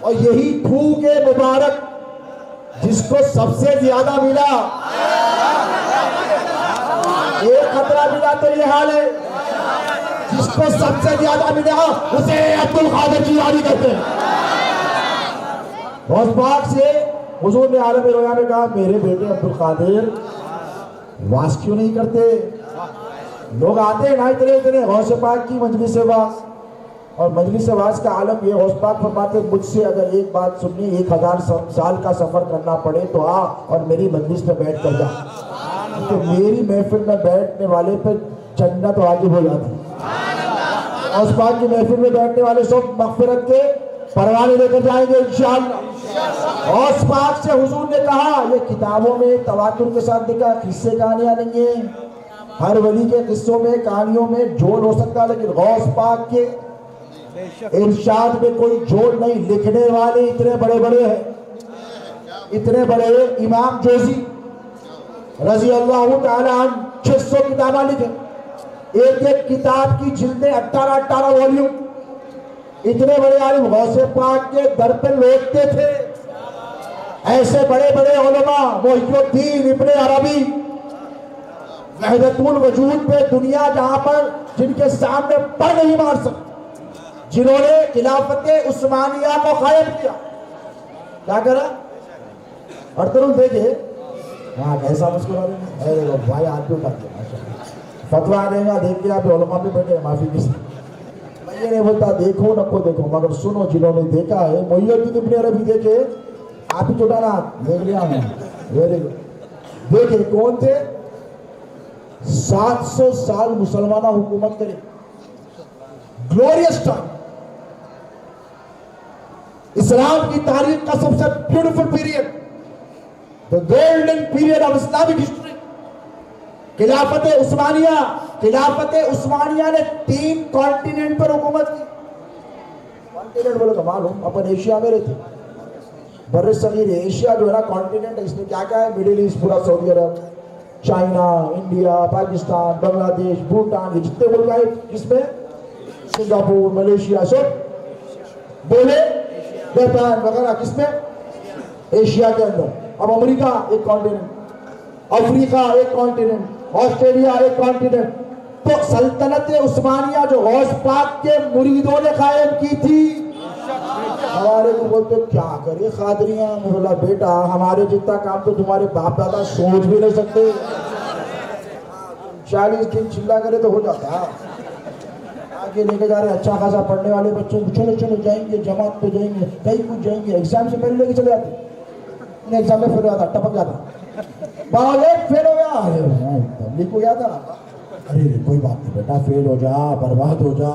اور یہی تھوک مبارک جس کو سب سے زیادہ ملا, ایک قطرہ ملا تو یہ حال ہے. جس کو سب سے زیادہ ملا اسے عبد القادر جیلانی کہتے ہیں. غوث پاک سے حضور نے عالم رویا میں کہا میرے بیٹے عبد القادر واز کیوں نہیں کرتے؟ لوگ آتے ہیں نا اتنے غوث پاک کی مجلس واز, اور مجلس واز کا عالم یہ, غوث پاک فرماتے مجھ سے اگر ایک بات سننی 1000 سال کا سفر کرنا پڑے تو آ اور میری مجلس میں بیٹھ کر جا, تو میری محفل میں بیٹھنے والے پہ جنت واجب ہو جاتی. غوث پاک کی محفل میں بیٹھنے والے سب مغفرت کے پروانے لے کر جائیں گے انشاءاللہ. غوث پاک سے حضور نے کہا یہ کتابوں میں تواتر کے ساتھ لکھا, قصے کہانیاں نہیں ہیں. ہر ولی کے قصوں میں کہانیوں میں جھول ہو سکتا ہے, لیکن غوث پاک کے ارشاد میں کوئی جھول نہیں. لکھنے والے اتنے بڑے بڑے ہیں, اتنے بڑے. امام جوزی رضی اللہ تعالی عنہ 600 کتابیں لکھے, ایک کتاب کی جلدیں 18 والیوم. اتنے بڑے عالم غوث پاک کے در پہ لوٹتے تھے. ایسے بڑے بڑے علماء, محی الدین ابن عربی, وحدت الوجود پہ دنیا جہاں پر جن کے سامنے پر نہیں مار سکتے, جنہوں نے خلافت عثمانیہ کو قائم کیا. کیا کرا؟ اور ترون دیکھے ہاں کیسا مسکرا رہے ہیں بھائی, آپ کیوں کرتے ہیں فتویٰ دیں گا, دیکھ کے آپ علماء پہ بیٹھے, معافی کسی. میں یہ نہیں بولتا دیکھو نہ کو دیکھو, مگر سنو جنہوں نے دیکھا ہے. محی الدین ابن عربی دیکھے, آپ ہی چھوٹا نا دیکھ لیا میں, ویری گڈ. دیکھے کون تھے؟ 700 سال مسلمانہ حکومت کرے, گلوریس ٹائم, اسلام کی تاریخ کا سب سے beautiful period, the golden period of Islamic history. خلافت عثمانیہ, خلافت عثمانیہ نے 3 کانٹیننٹ پر حکومت کی. کانٹیننٹ بولے تو معلوم اپن ایشیا میں رہتے, بر صغیر ایشیا جو ہے نا کانٹیننٹ ہے, اس میں کیا کیا ہے؟ مڈل ایسٹ پورا, سعودی عرب, چائنا, انڈیا, پاکستان, بنگلہ دیش, بھوٹان, یہ جتنے ملک آئے کس میں, سنگاپور, ملیشیا, سب بولے جاپان وغیرہ کس میں, ایشیا کے اندر. اب امریکہ ایک کانٹیننٹ, افریقہ ایک کانٹیننٹ, آسٹریلیا ایک کانٹیننٹ. تو سلطنت عثمانیہ جو غوث پاک کے مریدوں نے قائم کی تھی, ہمارے کو بولتے کیا کرے قادریاں. بولا بیٹا ہمارے جتنا کام تو تمہارے باپ دادا سوچ بھی نہیں سکتے. 40 دن چلا کرے تو ہو جاتا. آگے لے کے جا رہے اچھا خاصا پڑھنے والے بچوں کو, چلو چلو جائیں گے, جماعت پہ جائیں گے, کہیں کچھ جائیں گے, ایگزام سے پہلے لے کے چلے جاتے. انہیں ایگزام میں فیل ہو جاتا, ٹپک جاتا, ایک فیل ہو گیا, تبلیغ کو گیا تھا نا, ارے کوئی بات نہیں بیٹا, فیل ہو جا, برباد ہو جا,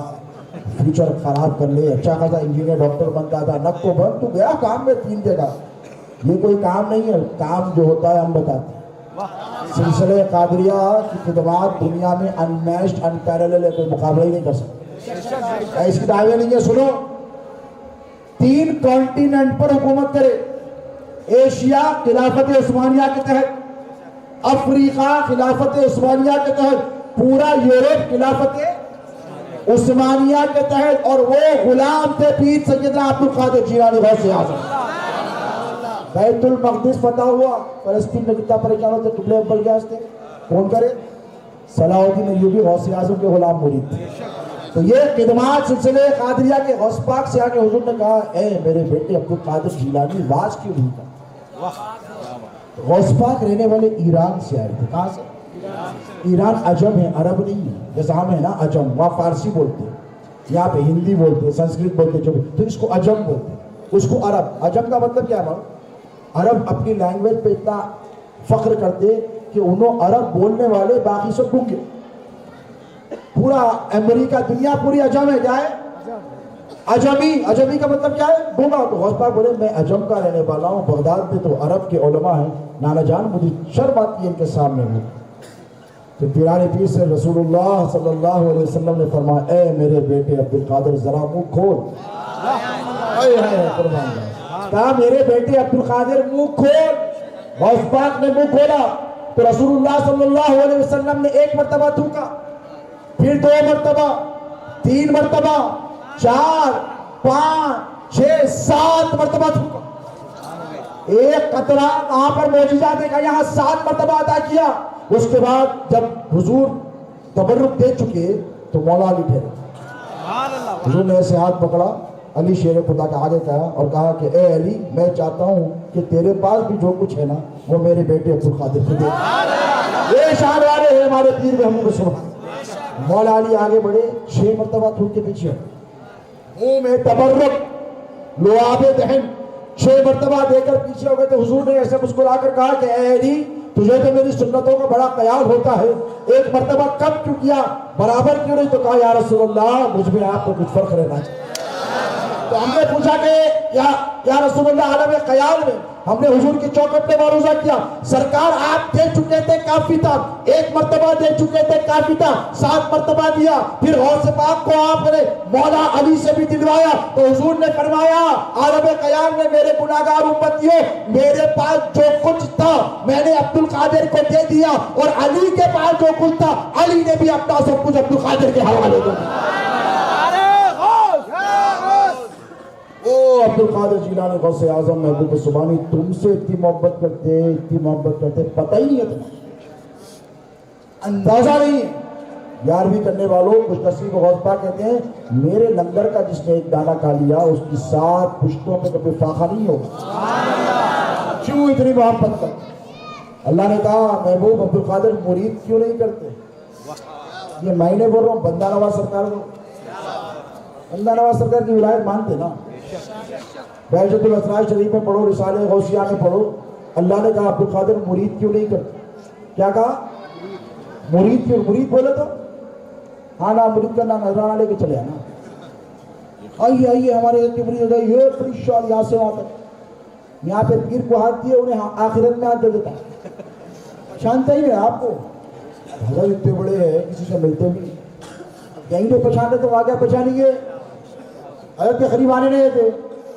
فیوچر خراب کر لے, اچھا خاصا انجینئر ڈاکٹر بنتا تھا, نک کو بند, تو گیا کام میں 3 جگہ. یہ کوئی کام نہیں ہے, کام جو ہوتا ہے ہم بتاتے ہیں. سلسلہ قادریہ کی خدمات دنیا میں انمیچڈ, انپیرلل ہے, کوئی مقابلہ ہی نہیں کر سکتا. اس کی دعوے نہیں ہے. سنو, 3 کانٹیننٹ پر حکومت کرے. ایشیا خلافت عثمانیہ کے تحت, افریقہ خلافت عثمانیہ کے تحت, پورا یورپ خلافت عثمانیہ کے تحت, اور وہ غلام تھے پیر سیدنا عبد القادر جیلانی غوث اعظم. بیت المقدس فتح ہوا, فلسطین میں کتنا پریشان ہوتے, قبلہ اول کے واسطے کون کرے؟ صلاح الدین ایوبی غوث اعظم کے غلام مرید تھے. تو یہ خدمات سلسلے قادریہ کے غوث پاک سے آگے حضور نے کہا اے میرے بیٹے عبدالقادر جیلانی واز کیوں نہیں کرتا؟ غوث پاک رہنے والے ایران سے آئے تھے. کہاں سے؟ ایران عجم ہے، عرب نہیں ہے. جیسا ہم ہیں نا عجم، وہاں فارسی بولتے ہیں، یہاں پہ ہندی بولتے ہیں، سنسکرت بولتے ہیں، جو بھی تو اس کو عجم بولتے ہیں، اس کو عرب. عجم کا مطلب کیا ہے؟ عرب اپنی لینگویج پہ اتنا فخر کرتے کہ انہوں عرب بولنے والے باقی سب گونگے. پورا امریکہ دنیا پوری عجم ہے. کیا ہے؟ عجمی. عجمی کا مطلب کیا ہے؟ گونگا. تو غوث پاک بولے میں عجم کا رہنے والا ہوں، بغداد میں تو عرب کے علماء ہیں، نانا جان مجھے شرم آتی ہے ان کے سامنے ہوں. تو پیران پیر سے رسول اللہ صلی اللہ علیہ وسلم نے فرمایا اے میرے بیٹے عبدالقادر ذرا منہ کھول. کہا میرے بیٹے عبدالقادر منہ کھول. غوث پاک نے منہ کھولا تو رسول اللہ صلی اللہ علیہ وسلم نے ایک مرتبہ تھوکا، پھر 2 مرتبہ، 3 مرتبہ، 4، 5، 6، 7 مرتبہ تھوکا. ایک قطرہ وہاں پر معجزہ دیکھا، یہاں 7 مرتبہ عطا کیا. اس کے بعد جب حضور تبرک دے چکے تو مولا علی ٹھہرے. حضور نے ایسے ہاتھ پکڑا، علی شیر خدا کا آگے کہا اور کہا کہ اے علی میں چاہتا ہوں کہ تیرے پاس بھی جو کچھ ہے نا وہ میرے بیٹے عبدالقادر کو دے. یہ شان والے ہیں ہمارے پیر محمود کو سبحان. مولا علی آگے بڑھے، 6 مرتبہ تھوک کے پیچھے منہ میں تبرک لعاب دہن 6 مرتبہ دے کر پیچھے ہو گئے. تو حضور نے ایسے مسکرا کر کہا کہ اے علی تجھے تو میری سنتوں کا بڑا خیال ہوتا ہے، ایک مرتبہ کم کیوں کیا، برابر کیوں نہیں؟ تو کہا یا رسول اللہ مجھ میں آپ کو کچھ فرق رہنا چاہیے. تو ہم نے پوچھا کہ یا رسول اللہ عالم خیال میں ہم نے حضور کی چوکھٹ پہ معروضہ کیا، سرکار آپ دے چکے تھے کافی تھا، 1 مرتبہ دے چکے تھے کافی تھا، 7 مرتبہ دیا، پھر غوث پاک کو آپ نے مولا علی سے بھی دلوایا. تو حضور نے فرمایا عالم خیال میں میرے گناہگار امتیوں میرے پاس جو کچھ تھا میں نے عبدالقادر کو دے دیا، اور علی کے پاس جو کچھ تھا علی نے بھی اپنا سب کچھ عبدالقادر کے حوالے دے دیا. عبدالقادر جیلانی غوث اعظم محبوب سبحانی تم سے اتنی محبت کرتے پتہ ہی نہیں ہے، تمہیں اندازہ نہیں ہے. 11ویں کرنے والوں کچھ نصیب غوث پاک کہتے ہیں میرے لنگر کا جس نے ایک دانہ کھا لیا اس کی 7 پشتوں پہ کبھی فاقہ نہیں ہوگا. کیوں اتنی محبت کرتے؟ اللہ نے کہا محبوب عبدالقادر مرید کیوں نہیں کرتے؟ یہ میں نے بول رہا ہوں، بندہ نواز سرکار کو، بندہ نواز سرکار کی ولایت مانتے نا. بہجت الاسرار شریف میں پڑھو، رسالہ غوثیہ میں پڑھو. اللہ نے کہا عبدالقادر مرید کیوں نہیں کرتے؟ کیا کہا؟ مرید کیوں؟ مرید بولے تو ہاں نا مرید کا نام نظرانہ لے کے چلے آنا. آئیے ہمارے ایک مرید ہو گئے، یہ پوری شال یہاں سے وہاں تک، یہاں پہ پیر کو ہاتھ دیے انہیں آخرت میں ہاتھ دے دیتا. پہچانتا ہی ہے آپ کو، حضرت اتنے بڑے ہیں کسی سے ملتے بھی کہیں پہ پہچانتے تو آگے پہچانیں گے. حضرت کے قریب آنے نہیں تھے.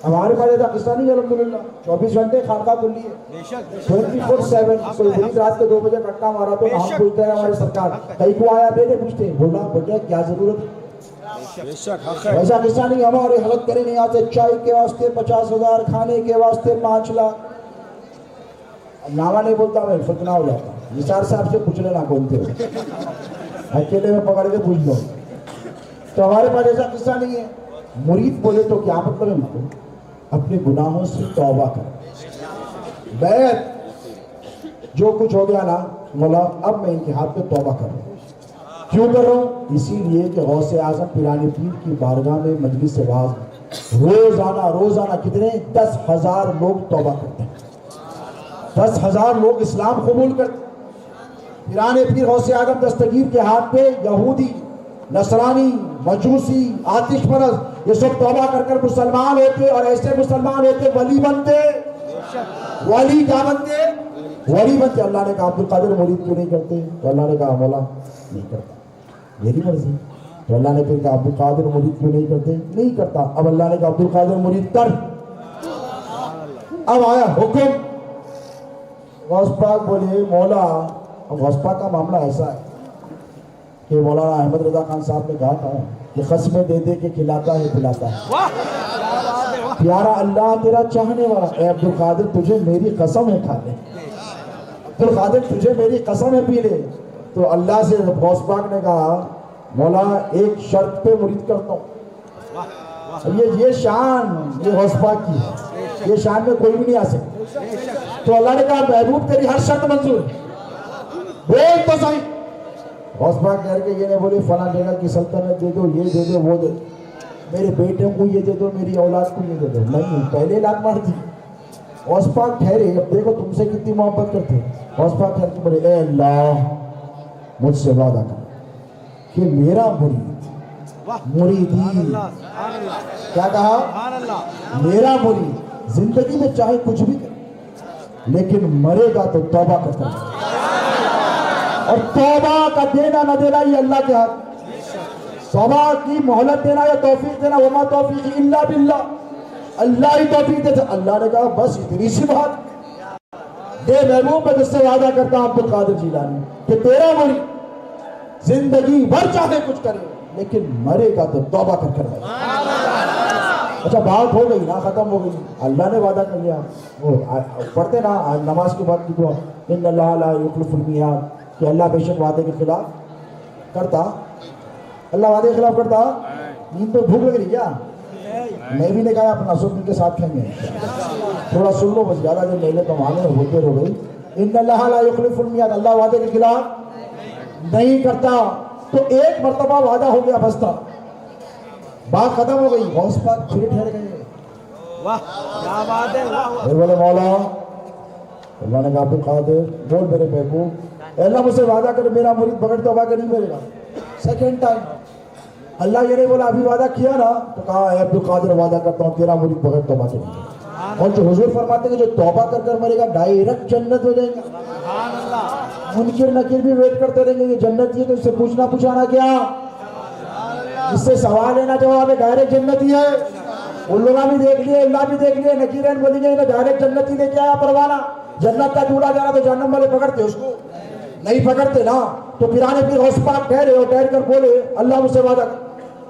ہمارے پاس ایسا قصہ نہیں ہے الحمدللہ، 24 گھنٹے خانقاہ کھلی ہے 24/7. کوئی بڑی رات کے 2 بجے کٹا مارا تو ہم پوچھتے ہیں ہمارے سرکار کہیں کو آیا بیٹے پوچھتے ہیں بولا بیٹا کیا ضرورت ہے؟ ایسا قصہ نہیں. ہمارے حضرت کرے نہیں آتے چائے کے واسطے 50,000، کھانے کے واسطے 5 لاکھ. نامہ نہیں بولتا میں فتنہ ہو جاتا. نثار صاحب سے پوچھ لینا کون تھے، اکیلے میں پکڑ کے پوچھ لو. تو ہمارے پاس ایسا قصہ نہیں ہے. مرید بولے تو کیا مطلب ہے؟ مطلب اپنے گناہوں سے توبہ کر. بیعت جو کچھ ہو گیا نا مولا اب میں ان کے ہاتھ پہ توبہ کر رہا ہوں. کیوں کر رہا ہوں؟ اسی لیے کہ غوث اعظم پیران پیر کی بارگاہ میں مجلس واعظ روزانہ کتنے 10,000 لوگ توبہ کرتے ہیں، 10,000 لوگ اسلام قبول کرتے ہیں. پیران پیر غوث اعظم دستگیر کے ہاتھ پہ یہودی، نصرانی، مجوسی، آتش پرست یہ سب توبہ کر مسلمان ہوتے، اور ایسے مسلمان ہوتے ولی بنتے. ولی کیا بنتے؟ ولی بنتے. اللہ نے کہا عبدالقادر مرید کیوں نہیں کرتے؟ تو اللہ نے کہا مولا نہیں کرتا، میری مرضی. تو اللہ نے پھر کہا عبدالقادر مرید کیوں نہیں کرتے؟ نہیں کرتا. اب اللہ نے کہا عبدالقادر مرید کر. اب آیا حکم. غوث پاک بولے مولا، غوث پاک کا معاملہ ایسا ہے کہ مولانا احمد رضا خان صاحب نے کہا تھا کہ قسمیں دے دے کے کھلاتا ہے پلاتا ہے. پیارا اللہ تیرا چاہنے والا. اے عبدالقادر تجھے میری قسم ہے کھا لے، عبدالقادر تجھے میری قسم ہے پی لے. تو اللہ سے غوث پاک نے کہا مولا ایک شرط پہ مرید کرتا ہوں. یہ شان یہ غوث پاک کی ہے, یہ شان میں کوئی بھی نہیں آ سکتا. تو اللہ نے کہا محبوب تیری ہر شرط منظور ہے, بول تو صحیح. غوث پاک کہہ کے یہ نہیں بولے فلاں جگہ کی سلطنت دے دو, یہ دے دو, وہ دے دو, میرے بیٹے کو یہ دے دو, میری اولاد کو یہ دے دو. نہیں, پہلے لات مار دی. غوث پاک ٹھہرے, اب دیکھو تم سے کتنی محبت کرتے. غوث پاک ٹھہر کے بولے اے اللہ مجھ سے وعدہ کر کہ میرا مریدی کیا کہا, میرا مرید زندگی میں چاہے کچھ بھی کرے لیکن مرے گا تو توبہ کرتا ہے, اور توبہ کا دینا نہ دینا یہ اللہ کے ہاتھ. توبہ کی مہلت دینا یا توفیق دینا, وما توفیق الا باللہ, اللہ ہی توفیق دیتا. اللہ نے کہا بس اتنی سی بات دے محبوب, میں تجھ سے وعدہ کرتا ہوں عبد القادر جیلانی کہ تیرا مرید زندگی بھر چاہے کچھ کرے لیکن مرے گا تو توبہ کر کر رہے. اچھا بات ہو گئی نا, ختم ہو گئی. اللہ نے وعدہ کر لیا. وہ پڑھتے نا نماز کے بعد کی دعا, ان اللہ لا یخلف المیعاد, کہ اللہ بے شک وعدے کے خلاف کرتا. اللہ وعدے کے خلاف کرتا. نیند تو بھوک لگ رہی کیا؟ میں بھی نے کہا اپنا سن کے ساتھ کھائیں گے, تھوڑا سن لو بس, زیادہ جو محنت تو معلوم ہے ہوتے ہو گئی. ان اللہ لا یخلف المیعاد, اللہ وعدے کے خلاف نہیں کرتا. تو ایک مرتبہ وعدہ ہو گیا, بس تھا, بات ختم ہو گئی. غوث پاک پھر ٹھہر گئے. واہ کیا بات ہے. پھر بولے مولا, اللہ نے کہا عبد القادر بول میرے محبوب, اللہ مجھ سے وعدہ کر میرا مرید بغیر توبہ کے نہیں ملے گا. سیکنڈ ٹائم اللہ یہ نہیں بولا ابھی وعدہ کیا نا, تو کہا اے عبد القادر وعدہ کرتا ہوں تیرا مرید بغیر توبہ کے نہیں. اور جو حضور فرماتے ہیں کہ جو توبہ کر کر مرے گا ڈائریکٹ جنت ہو جائے گا. منکر نکیر بھی ویٹ کرتے رہیں گے یہ جنت ہی ہے, تو اس سے پوچھنا پوچھانا کیا, اس سے سوال لینا جواب ہے, ڈائریکٹ جنت ہی ہے. ان لوگوں بھی دیکھ لیے, اللہ بھی دیکھ لیے, نکیرین بولیں گے ڈائریکٹ جنت ہی لے کے آیا پروانہ. جنت کا ڈھونڈا جانا تو جہنم والے پکڑتے اس کو, نہیں پکڑتے نا. تو پرانے پیر غوث پاک ٹھہرے اور ٹھہر کر بولے اللہ مجھ سے وعدہ.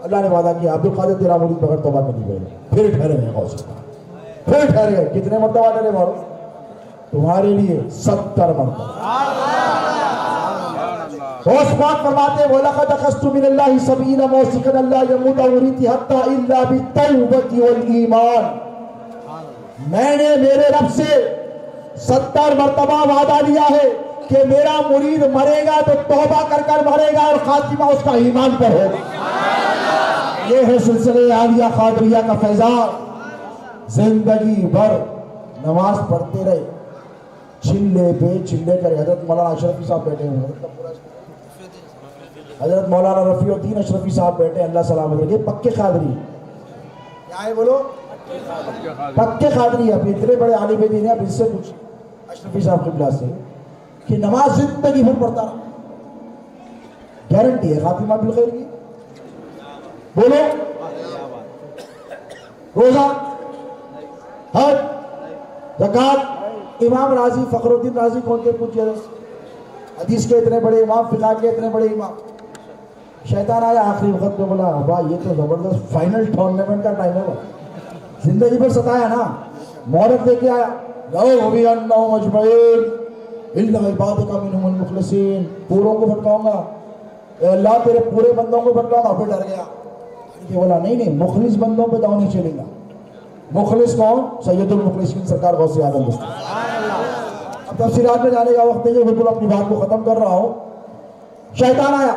اللہ نے وعدہ کیا عبد القادر تیرا مرید بغیر توبہ کے نہیں ملے گا. پھر ٹھہرے ہیں غوث پاک, پھر ٹھہر گئے. کتنے مرتبہ ٹھہرے مارو تمہارے لیے 70 مرتبہ. غوث پاک فرماتے وَلَقَدْ أَخَذْتُ مِنَ اللَّهِ 70 مَوْثِقًا أَلَّا يَمُوتَ مُرِيدِي حَتَّى إِلَّا بِالتَّوْبَةِ وَالْإِيمَانِ, میں نے میرے رب سے 70 مرتبہ وعدہ لیا ہے کہ میرا مرید مرے گا تو توبہ کر کر مرے گا اور خاتمہ اس کا ایمان پر ہوگا. یہ ہے سلسلہ عالیہ قادریہ کا فیضان. زندگی بھر نماز پڑھتے رہے, چلے پہ چلے کرے. حضرت مولانا اشرفی صاحب بیٹھے ہوئے, حضرت مولانا رفیع الدین اشرفی صاحب بیٹھے, اللہ سلامت رکھے. پکے قادری کیا ہے بولو, پکے قادری. اب اتنے بڑے عالم دین ہیں, اب اس سے کچھ اشرفی صاحب قبلہ سے کہ نماز زندگی بھر پڑھتا رہا, گارنٹی ہے خاتمہ بالخیر کی. بولو روزہ, حج, زکات. امام راضی فخر الدین راضی کون کے پوچھے, حدیث کے اتنے بڑے امام, فقہ کے اتنے بڑے امام. شیطان آیا آخری وقت میں, بولا ابا یہ تو زبردست فائنل ٹورنامنٹ کا ٹائم ہے, زندگی پر ستایا نا, مہرت دے کے آیا. لو بھی انہم اجمعین الا عبادک منہم المخلصین, پوروں کو بھٹکاؤں گا, اے اللہ تیرے پورے بندوں کو بھٹکاؤں گا. پھر ڈر گیا, یہ بولا نہیں مخلص بندوں پہ داؤ نہیں چلے گا. مخلص کون, سید المخلصین سرکار غوث اعظم. اب تفصیلات میں جانے کا وقت نہیں ہے, بالکل اپنی بات کو ختم کر رہا ہوں. شیطان آیا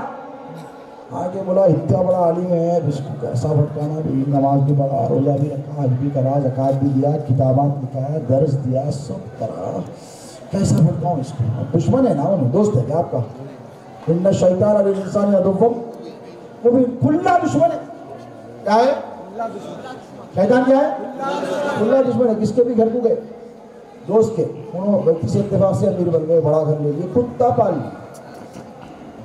آگے, بولا اتنا بڑا عالم ہے, اس کو کیسا بھٹکانا بھی, نماز بھی پڑھا, روزہ بھی رکھا, حج بھی کرا, زکات بھی دیا, کتابات لکھا, درس دیا, سب کرا, کیسا بھٹکاؤں اس کو. دشمن ہے نا, انہیں دوست ہے کیا آپ کا. ان الشیطان للانسان عدو, وہ بھی کھلا دشمن ہے. کیا ہے شیطان, کیا ہے کھلا دشمن ہے. کس کے بھی گھر کو گئے, دوست کے, انہوں غلطی سے اتفاق سے امیر بن گئے, بڑا گھر لے لیے, کتا پال لیا.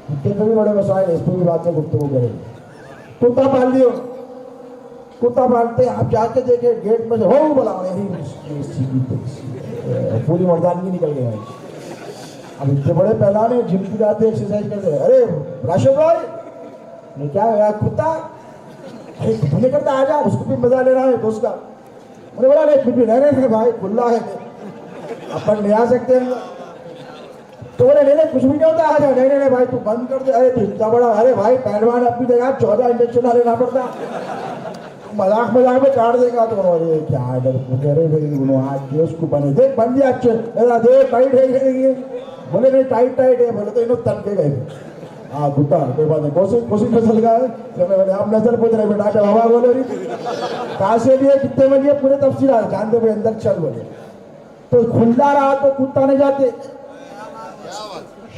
کتے پہ بھی بڑے مسائل ہیں, اس پہ بھی بات میں گفتگو کریں. کتا پال لیے, کتا پالتے آپ جا کے دیکھیں گیٹ میں سے ہو بلا پوری مردانگی نکل گئے. اب اتنے بڑے پہلانے جم کی جاتے ایکسرسائز کرتے, ارے راشد بھائی نے کیا ہوا کتا, ارے کتنے کرتا آ جا, اس کو بھی مزہ لے رہا ہے دوست کا. انہوں نے بولا نہیں پھر بھی رہنے تھے بھائی, کھلا ہے اپن لے آ سکتے ہیں. تو بولے نہیں کچھ بھی نہیں ہوتا آ جا. نہیں بھائی تو بند کر دے. ارے تو اتنا بڑا, ارے بھائی پہلوان اب بھی دے گا 14 انجیکشن نہ لینا پڑتا, مذاق میں کاٹ دے گا. تو ارے کیا ڈر آج اس کو بنے دیکھ بن دیا اچھے دیکھ ٹائٹ ہے. بولے نہیں ٹائٹ ہے. بولے تو انہوں تن کے گئے. ہاں گھٹا کوئی بات نہیں. کوشش پسند کا ہے آپ نظر پوچھ رہے بیٹا کیا بابا بولے رہی کہاں سے لیے کتنے بجے پورے تفصیلات جانتے ہوئے اندر چل بولے. تو کھلا رہا تو کتا نہیں جاتے.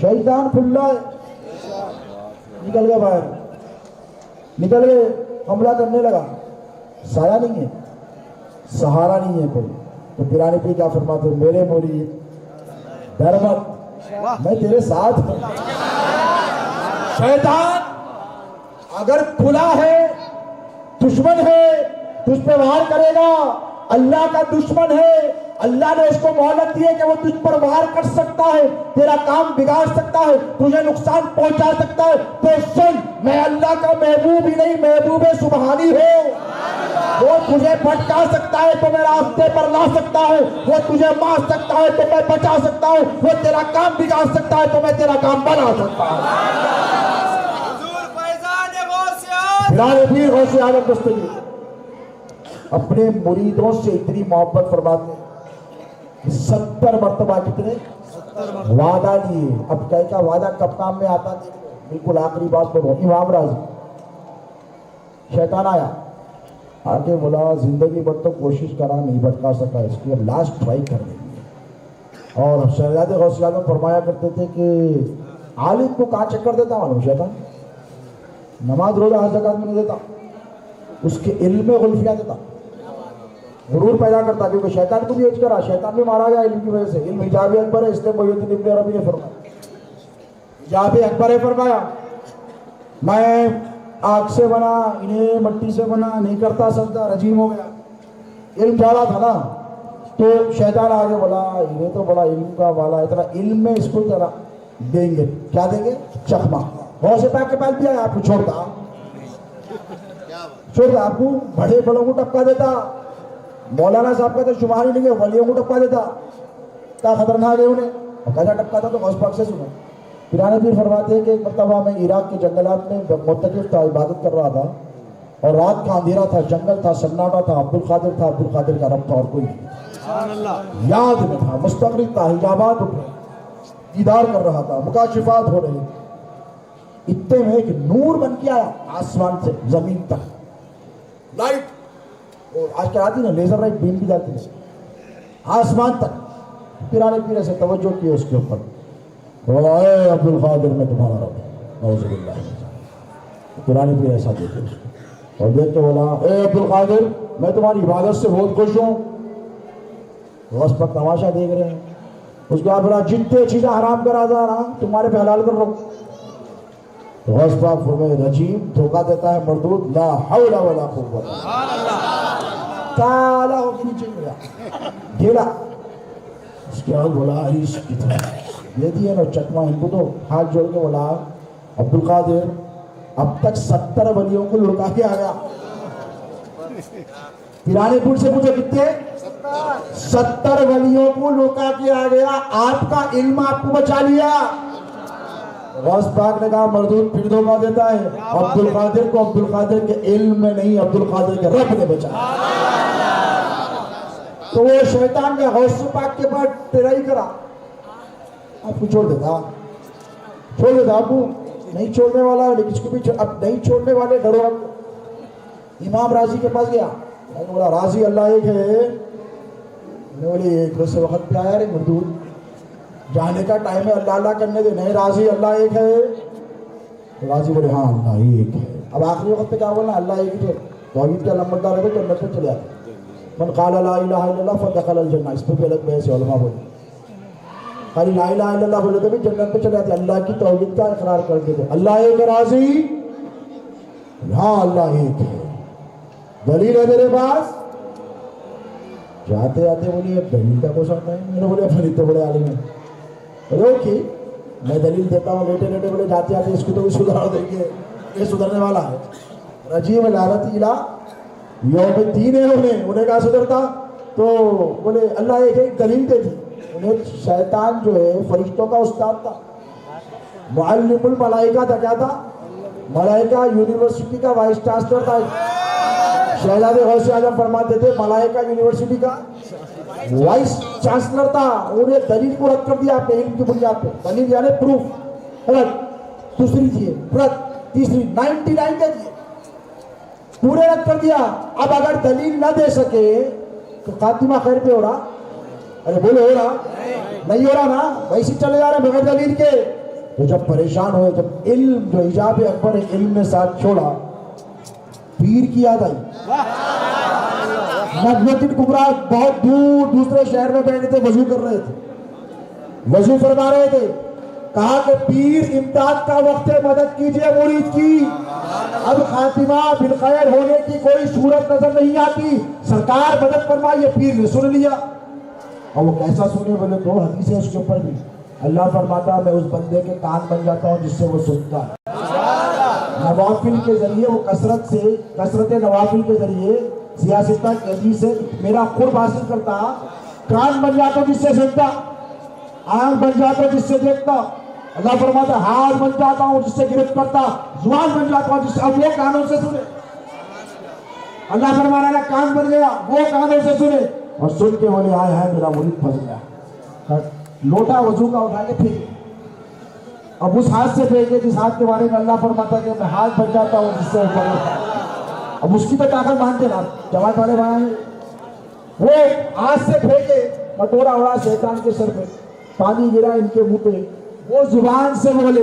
شیطان کھلا ہے, نکل گیا باہر, نکل گئے, حملہ کرنے لگا. سایہ نہیں ہے, سہارا نہیں ہے کوئی. تو پیرانے پہ کیا فرماتے میرے مرید ڈر مت, میں تیرے ساتھ ہوں. شیطان اگر کھلا ہے, دشمن ہے, تجھ پہ وار کرے گا. اللہ کا دشمن ہے, اللہ نے اس کو مہلت دی ہے کہ وہ تجھ پر وار کر سکتا ہے, تیرا کام بگاڑ سکتا ہے, تجھے نقصان پہنچا سکتا ہے. تو سن, میں اللہ کا محبوب ہی نہیں محبوب سبحانی ہوں. وہ تجھے بھٹکا سکتا ہے تو میں راستے پر لا سکتا ہوں, وہ تجھے مار سکتا ہے تو میں بچا سکتا ہوں, وہ تیرا کام بگاڑ سکتا ہے تو میں تیرا کام بنا سکتا ہوں. حضور فیضان غوث اعظم بلال پیر غوث اعظم دستگیر اپنے مریدوں سے اتنی محبت فرماتے ہیں 70 مرتبہ کتنے وعدہ لیے. اب کہے کا وعدہ کب کام میں آتا دیکھ لو. بالکل آخری بات پر امام راضی شیطان آیا آگے بولا زندگی بھر تو کوشش کرا نہیں بھٹکا سکا, اس کی لاسٹ ٹرائی کر دیں گے. اور شہزادے غوث اعظم فرمایا کرتے تھے کہ عالم کو کہاں چکر دیتا معلوم شیطان, نماز روزہ ہر زکات میں نہیں دیتا, اس کے علم میں غلفیاں دیتا, غرور پیدا کرتا. کیونکہ شیطان کو بھی ایج کرا, شیطان بھی مارا گیا علم کی وجہ سے. علم حجاب اکبر ہے, اس لیے محی الدین ابن عربی نے فرمایا حجاب اکبر ہے. فرمایا میں آگ سے بنا, انہیں مٹی سے بنا, نہیں کرتا سجدہ, رجیم ہو گیا. علم جالا تھا نا, تو شیطان آگے بولا انہیں تو بڑا علم کا والا ہے, اتنا علم میں اس کو ذرا دیں گے. کیا دیں گے؟ چخمہ. غوث پاک کے پاس بھی آیا, آپ کو چھوڑتا آپ کو بڑے بڑوں کو ٹپکا دیتا. مولانا صاحب کا تو شمار ہی نہیں ہے, ولیوں کو ٹپکا دیتا. کیا خطرناک ہے انہیں, اور کیسا ٹپکا تھا تو غوث پاک سے سنا. پیرانے پیر فرماتے ہیں کہ ایک مرتبہ میں عراق کے جنگلات میں معتکف تھا, عبادت کر رہا تھا, اور رات کا اندھیرا تھا, جنگل تھا, سناٹا تھا. عبد القادر تھا, عبد القادر کا رب تھا اور کوئی نہیں. یاد میں تھا, مستغرق تھا, حجابات اٹھ رہے, دیدار کر رہا تھا, مکاشفات ہو رہے. اتنے میں ایک نور بن کے آیا آسمان سے زمین تک, لائٹ. اور آج کیا آتی نا لیزر لائٹ بیم بھی جاتی ہے آسمان تک. پیرانے پیر سے توجہ کی اس کے اوپر, اے عبد القادر میں تمہارا رب, نعوذ باللہ. پیرانے پیر ایسا دیکھے اس کو, اور دیکھ کے بولا اے عبد القادر میں تمہاری عبادت سے بہت خوش ہوں. غوث پاک تماشا دیکھ رہے ہیں. اس کے بعد بولا جتنے چیزیں حرام کرا تھا نا تمہارے پہ حلال کر رہا. غوث پاک فرمائے رجیم دھوکہ دیتا ہے مردود, لا حول ولا قوت. کالا ہو کے نیچے گیا, ڈھیلا. اس کے بعد بولا عشق کی طرح یہ دیے نا چکمہ. ان کو تو ہاتھ جوڑ کے بولا عبد القادر اب تک 70 ولیوں کو لڑکا کے آ گیا. پیرانے پور سے پوچھو کتنے 70 ولیوں کو لڑکا کے آ گیا, آپ کا علم آپ کو بچا لیا. غوث پاک نے کہا مردود پھر دھوکہ دیتا ہے. عبد القادر کو عبد القادر کے علم میں نہیں, عبد القادر کے رب نے بچایا. تو وہ شیطان کا غوث پاک کے بعد ٹرائی کرا, آپ کو چھوڑ دیتا آپ کو نہیں چھوڑنے والا, لیکن اس کو بھی اب نہیں چھوڑنے والے ڈرو. امام راضی کے پاس گیا, میں نے بولا راضی اللہ ایک ہے. میں بولی ایک روز سے وقت پہ آیا رے مردود, جانے کا ٹائم ہے, اللہ اللہ کرنے دے. نہیں راضی اللہ ایک ہے. راضی بولے ہاں اللہ ایک ہے. اب آخری وقت پہ کیا بولنا, اللہ ایک ہے. توحید کا نمبر دار ہے تو جنت میں چلے آتے. من قال لا الہ الا اللہ فدخل الجنہ. اس پہ بھی الگ بحث ہے, علماء بولے خالی لا الہ الا اللہ بولے تو بھی جنت پہ چلے آتے. اللہ کی توحید کا اقرار کر کے دے. اللہ ایک ہے راضی, ہاں اللہ ایک ہے. دلیل ہے میرے پاس. جاتے آتے بولی اب دلیل کا کچھ آتا ہے. میں نے بولے فرید تو بڑے عالم ہیں. اوکے میں دلیل دیتا ہوں. لیٹے لیٹے بولے جاتے آتے اس کو تو بھی سدھار دیں گے, یہ سدھرنے والا ہے. رجیم لعنتی الہ یوم الدین ہے. انہیں کہا سدھرتا, تو بولے اللہ ایک دلیل دے دی. انہیں شیطان جو ہے فرشتوں کا استاد تھا, معلم الملائکہ تھا. کیا تھا؟ ملائکہ یونیورسٹی کا وائس چانسلر تھا. شہزادے غوث اعظم فرماتے تھے ملائکہ یونیورسٹی کا وائس چانسلر تھا. انہیں دلیل کو رد کر دیا اپنے علم کی بنیاد پہ. دلیل یعنی پروف, رد. دوسری چیز رد, تیسری 99 دے دیے, پورے رد کر دیا. اب اگر دلیل نہ دے سکے تو خاتمہ خیر پہ ہو رہا؟ ارے بولو ہو رہا؟ نہیں ہو رہا نا, ویسے چلے جا رہے بغیر دلیل کے. تو جب پریشان ہوئے, جب علم جو حجاب اکبر علم میں ساتھ چھوڑا, پیر کی یاد آئی. ندوۃ الکبریٰ بہت دور دوسرے شہر میں بیٹھے تھے, وضو کر رہے تھے, وضو فرما رہے تھے. کہا کہ پیر امداد کا وقت ہے, مدد کیجئے مرید کی. اب خاتمہ بالخیر ہونے کی کوئی صورت نظر نہیں آتی, سرکار مدد فرمائیے. پیر نے سن لیا. اور وہ کیسا سنے بولے تو حدیث ہے اس کے اوپر بھی. اللہ فرماتا ہے میں اس بندے کے کان بن جاتا ہوں جس سے وہ سنتا ہے. نوافل کے ذریعے وہ کثرت نوافل کے ذریعے سیاستہ کی حدیث ہے میرا قرب حاصل کرتا. کان بن جاتا ہوں جس سے سنتا, آنکھ بن جاتا ہوں جس سے دیکھتا. اللہ فرماتا ہے ہاتھ بن جاتا ہوں جس سے گرفت کرتا, زبان بن جاتا ہوں جس سے, اب وہ کانوں سے سنے. اللہ فرما رہا ہے کان بن گیا, وہ کانوں سے سنے. اور سن کے بولے آئے ہے میرا مرید پھنس گیا. لوٹا وضو کا اٹھا کے پھینکے. اب اس ہاتھ سے پھینکے جس ہاتھ کے بارے میں اللہ فرماتا ہے کہ میں ہاتھ بن جاتا ہوں جس سے اوپر ہوتا. اب اس کی تو طاقت مانتے نا جماعت والے بھائی. وہ ہاتھ سے پھینکے, کٹورا اڑا شیطان کے سر پہ, پانی گرا ان کے منہ پہ. وہ زبان سے بولے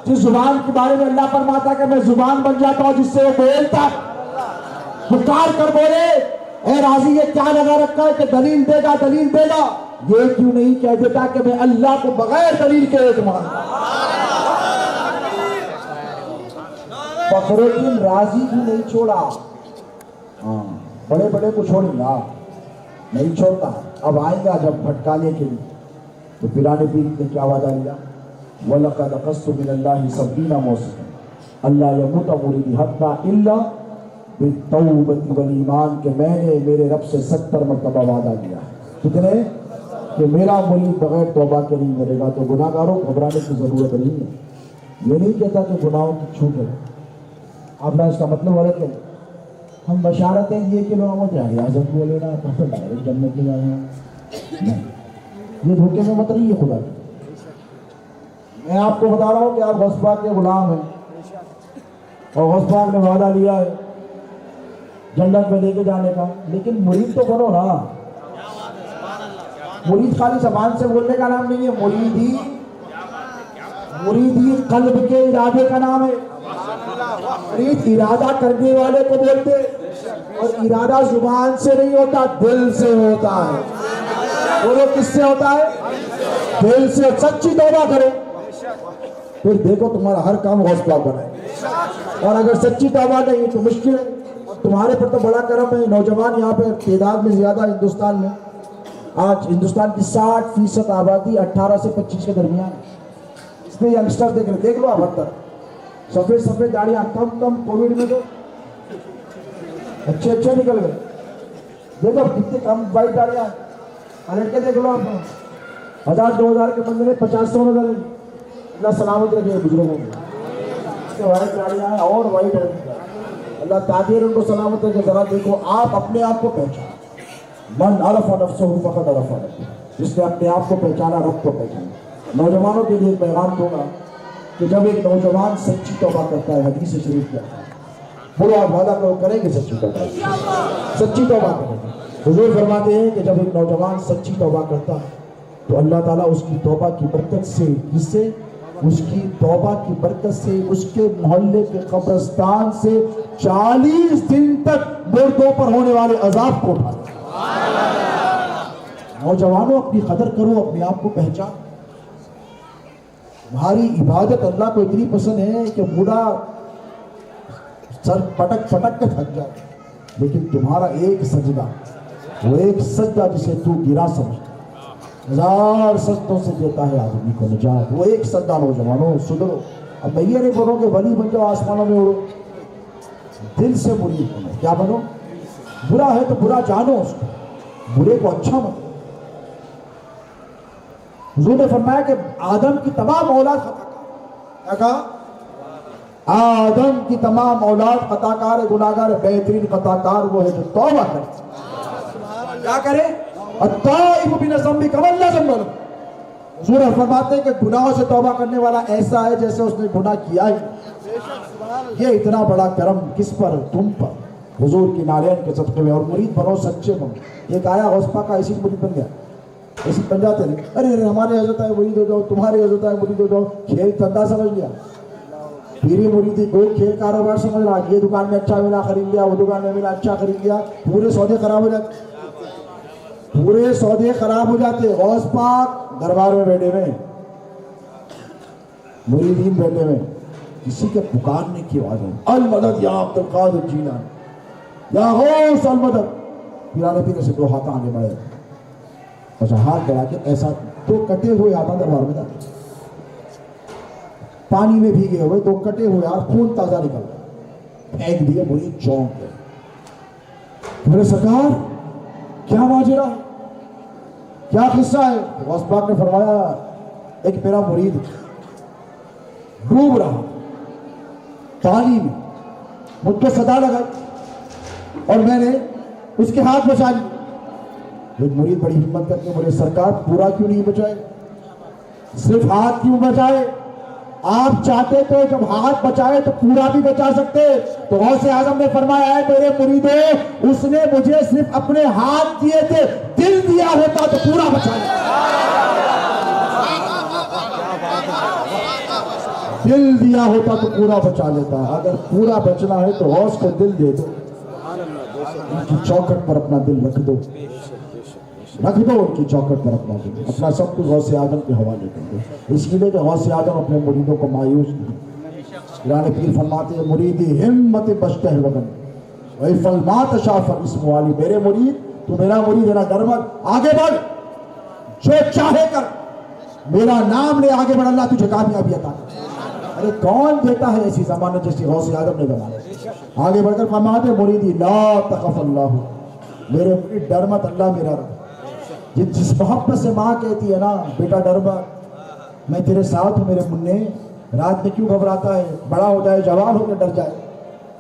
جس زبان کے بارے میں اللہ فرماتا ہے کہ میں زبان بن جاتا ہوں جس سے وہ بولتا. پکار کر بولے اے راضی یہ کیا لگا رکھا ہے کہ دلیل دے گا دلیل دے گا, یہ کیوں نہیں کہہ دیتا کہ میں اللہ کو بغیر دلیل کے ایک مانتا. فخر الدین رازی بھی نہیں چھوڑا. بڑے بڑے کو چھوڑیں گا نہیں چھوڑتا. اب آئے گا جب بھٹکانے کے لیے تو پیرانے پیر نے کیا وعدہ لیا, وَلَقَدْ أَخَذْتُ مِنَ اللَّهِ 70 مَوْثِقًا أَلَّا يَمُوتَ مُرِيدِي حَتَّى إِلَّا بِالتَّوْبَةِ وَالْإِيمَانِ کہ میں نے میرے رب سے 70 مرتبہ وعدہ لیا. کتنے؟ کہ میرا مرید بغیر توبہ کے نہیں مرے گا. تو گناہ گاروں گھبرانے کی ضرورت نہیں ہے. یہ نہیں کہتا کہ گناہوں کی چھوٹ ہے. اب میں اس کا مطلب غلط ہے. ہم بشارتیں یہ کہ لوگوں کو اعظم کو لینا تو ڈائریکٹ جنت میں جانا نہیں, یہ دھوکے میں مت رہی ہے خدا کی. میں آپ کو بتا رہا ہوں کہ آپ غوث پاک کے غلام ہیں اور غوث پاک نے وعدہ لیا ہے جنت میں لے کے جانے کا, لیکن مرید تو بنو نا. مرید خالی زبان سے بولنے کا نام نہیں ہے, مریدی قلب کے ارادے کا نام ہے. مرید ارادہ کرنے والے کو بولتے, اور ارادہ زبان سے نہیں ہوتا دل سے ہوتا ہے. بولو کس سے ہوتا ہے؟ دل سے. سچی توبہ کرو پھر دیکھو تمہارا ہر کام غوث پاک بنائے. اور اگر سچی توبہ نہیں تو مشکل ہے. اور تمہارے پر تو بڑا کرم ہے, نوجوان یہاں پہ تعداد میں زیادہ ہندوستان میں. آج ہندوستان کی 60% آبادی 18 سے 25 کے درمیان ہے. اس میں ینگسٹر دیکھ لو آپ تک سفید داڑیاں کم کووڈ میں تو اچھے نکل گئے. دیکھو کتنے کم وائٹ داڑیاں, لڑکے دیکھ لو آپ 1000-2000 کے بندے میں 50-100 نظر. اللہ سلامت رکھے بزرگوں کو. وائٹ داڑیاں ہیں اور وائٹ ہے. اللہ تاجر ان کو سلامت رکھے. ذرا دیکھو آپ اپنے آپ کو پہچانو. من عرف نفسہ فقد عرف ربہ, جس نے اپنے آپ کو پہچانا رب کو پہچانا. نوجوانوں کے لیے پیغام دوں گا کہ جب ایک نوجوان سچی توبہ کرتا ہے, حدیث شریف کیا ہے, بولو آپ وعدہ کریں گے سچی توبہ کریں گے. حضور فرماتے ہیں کہ جب ایک نوجوان سچی توبہ کرتا ہے تو اللہ تعالیٰ اس کی توبہ کی برکت سے, جس سے اس کی توبہ کی برکت سے اس کے محلے کے قبرستان سے 40 دن تک مردوں پر ہونے والے عذاب کو اٹھاتا. نوجوانوں اپنی قدر کرو, اپنے آپ کو پہچان. تمہاری عبادت اللہ کو اتنی پسند ہے کہ بوڑھا سر پٹک کے تھک جائے, لیکن تمہارا ایک سجدہ, وہ ایک سجدہ جسے تو گرا سمجھتا, 1000 سجدوں سے دیتا ہے آدمی کو نجات. وہ ایک سجدہ. نوجوانوں سدھرو. اب میں یہ نہیں بولوں کہ ولی بن جاؤ آسمانوں میں اڑو, دل سے مرید بنو. کیا بنو؟ برا ہے تو برا جانو اس کو, برے کو اچھا مت. حضور نے فرمایا کہ آدم کی تمام اولاد خطا کار، کیا کہا؟ آدم کی تمام اولاد خطا کار ہے، گناہ گار ہے، بہترین خطا کار وہ ہے جو توبہ کرے۔ کیا کرے؟ التائب من ذنبہ کمن لا ذنب لہ۔ حضور فرماتے ہیں کہ گناہوں سے توبہ کرنے والا ایسا ہے جیسے اس نے گناہ کیا ہی۔ یہ اتنا بڑا کرم کس پر؟ تم پر، حضور کی نالین کے صدقے میں۔ اور مرید بنو، سچے بنو۔ ایک آیا غوث پاک کا ایسی مرید بن گیا، ایسی بن جاتے نہیں، ارے ہمارے حضرت ہے مرید ہو جاؤ، تمہارے حضرت ہے مرید ہو جاؤ، کھیل دھندا سمجھ لیا۔ پیری مریدی کوئی کھیل کاروبار سمجھ رہا، یہ دکان میں اچھا ملا خرید لیا، وہ دکان میں ملا اچھا خرید لیا، پورے سودے خراب ہو جاتے، پورے سودے خراب ہو جاتے۔ غوث پاک دربار میں بیٹھے ہوئے، مریدین بیٹھے ہوئے، کسی کے پکارنے کی آواز ہے، المدد یا عبد القادر جیلانی، یا غوث المدد۔ پیرانے پیرے سے دو ہاتھ آگے بڑھے، اچھا ہاتھ بڑھا کے ایسا دو کٹے ہوئے ہاتھ دربار میں جاتے، پانی میں بھیگے ہوئے دو کٹے ہوئے ہاتھ، خون تازہ نکل گیا، پھینک دیے۔ مرید چونک گئے، میرے سرکار کیا ماجرا ہے، کیا قصہ ہے؟ غوث پاک نے فرمایا ایک میرا مرید ڈوب رہا پانی میں، مجھ کو صدا لگائی اور میں نے اس کے ہاتھ بچا لی۔ ایک مرید بڑی ہمت کر کے بولے سرکار پورا کیوں نہیں بچائے، صرف ہاتھ کیوں بچائے؟ آپ چاہتے تو جب ہاتھ بچائے تو پورا بھی بچا سکتے۔ تو غوث اعظم نے فرمایا ہے میرے مریدوں، اس نے مجھے صرف اپنے ہاتھ دیے تھے، دل دیا ہوتا تو پورا بچا لیتا، دل دیا ہوتا تو پورا بچا لیتا۔ اگر پورا بچنا ہے تو غوث کو دل دے دو، ان کی چوکھٹ پر اپنا دل رکھ دو، رکھ دو ان کی چوکھٹ پر اپنا دل، اپنا سب کچھ غوث اعظم کے حوالے کر دو۔ اس لیے کہ غوث اعظم اپنے مریدوں کو مایوس نہیں۔ پیرانے پیر فرماتے ہیں مریدی ہمت بشتہ وطن ویفل ما تشاء فاسم والی، میرے مرید تو میرا مرید ہے نا، ڈر مت، آگے بڑھ، جو چاہے کر، میرا نام لے، آگے بڑھ، اللہ تجھے کامیابی عطا کرے۔ ارے کون دیتا ہے ایسی ضمانت جیسی غوث اعظم نے ضمانت؟ آگے بڑھ کر فرماتے ہیں مریدی لا تخف اللہ، میرے مرید ڈر مت، اللہ میرا رب۔ جس محبت سے ماں کہتی ہے نا بیٹا ڈر مت، میں تیرے ساتھ ہوں میرے منع، رات میں کیوں گھبراتا ہے، بڑا ہو جائے جوان ہو کے ڈر جائے،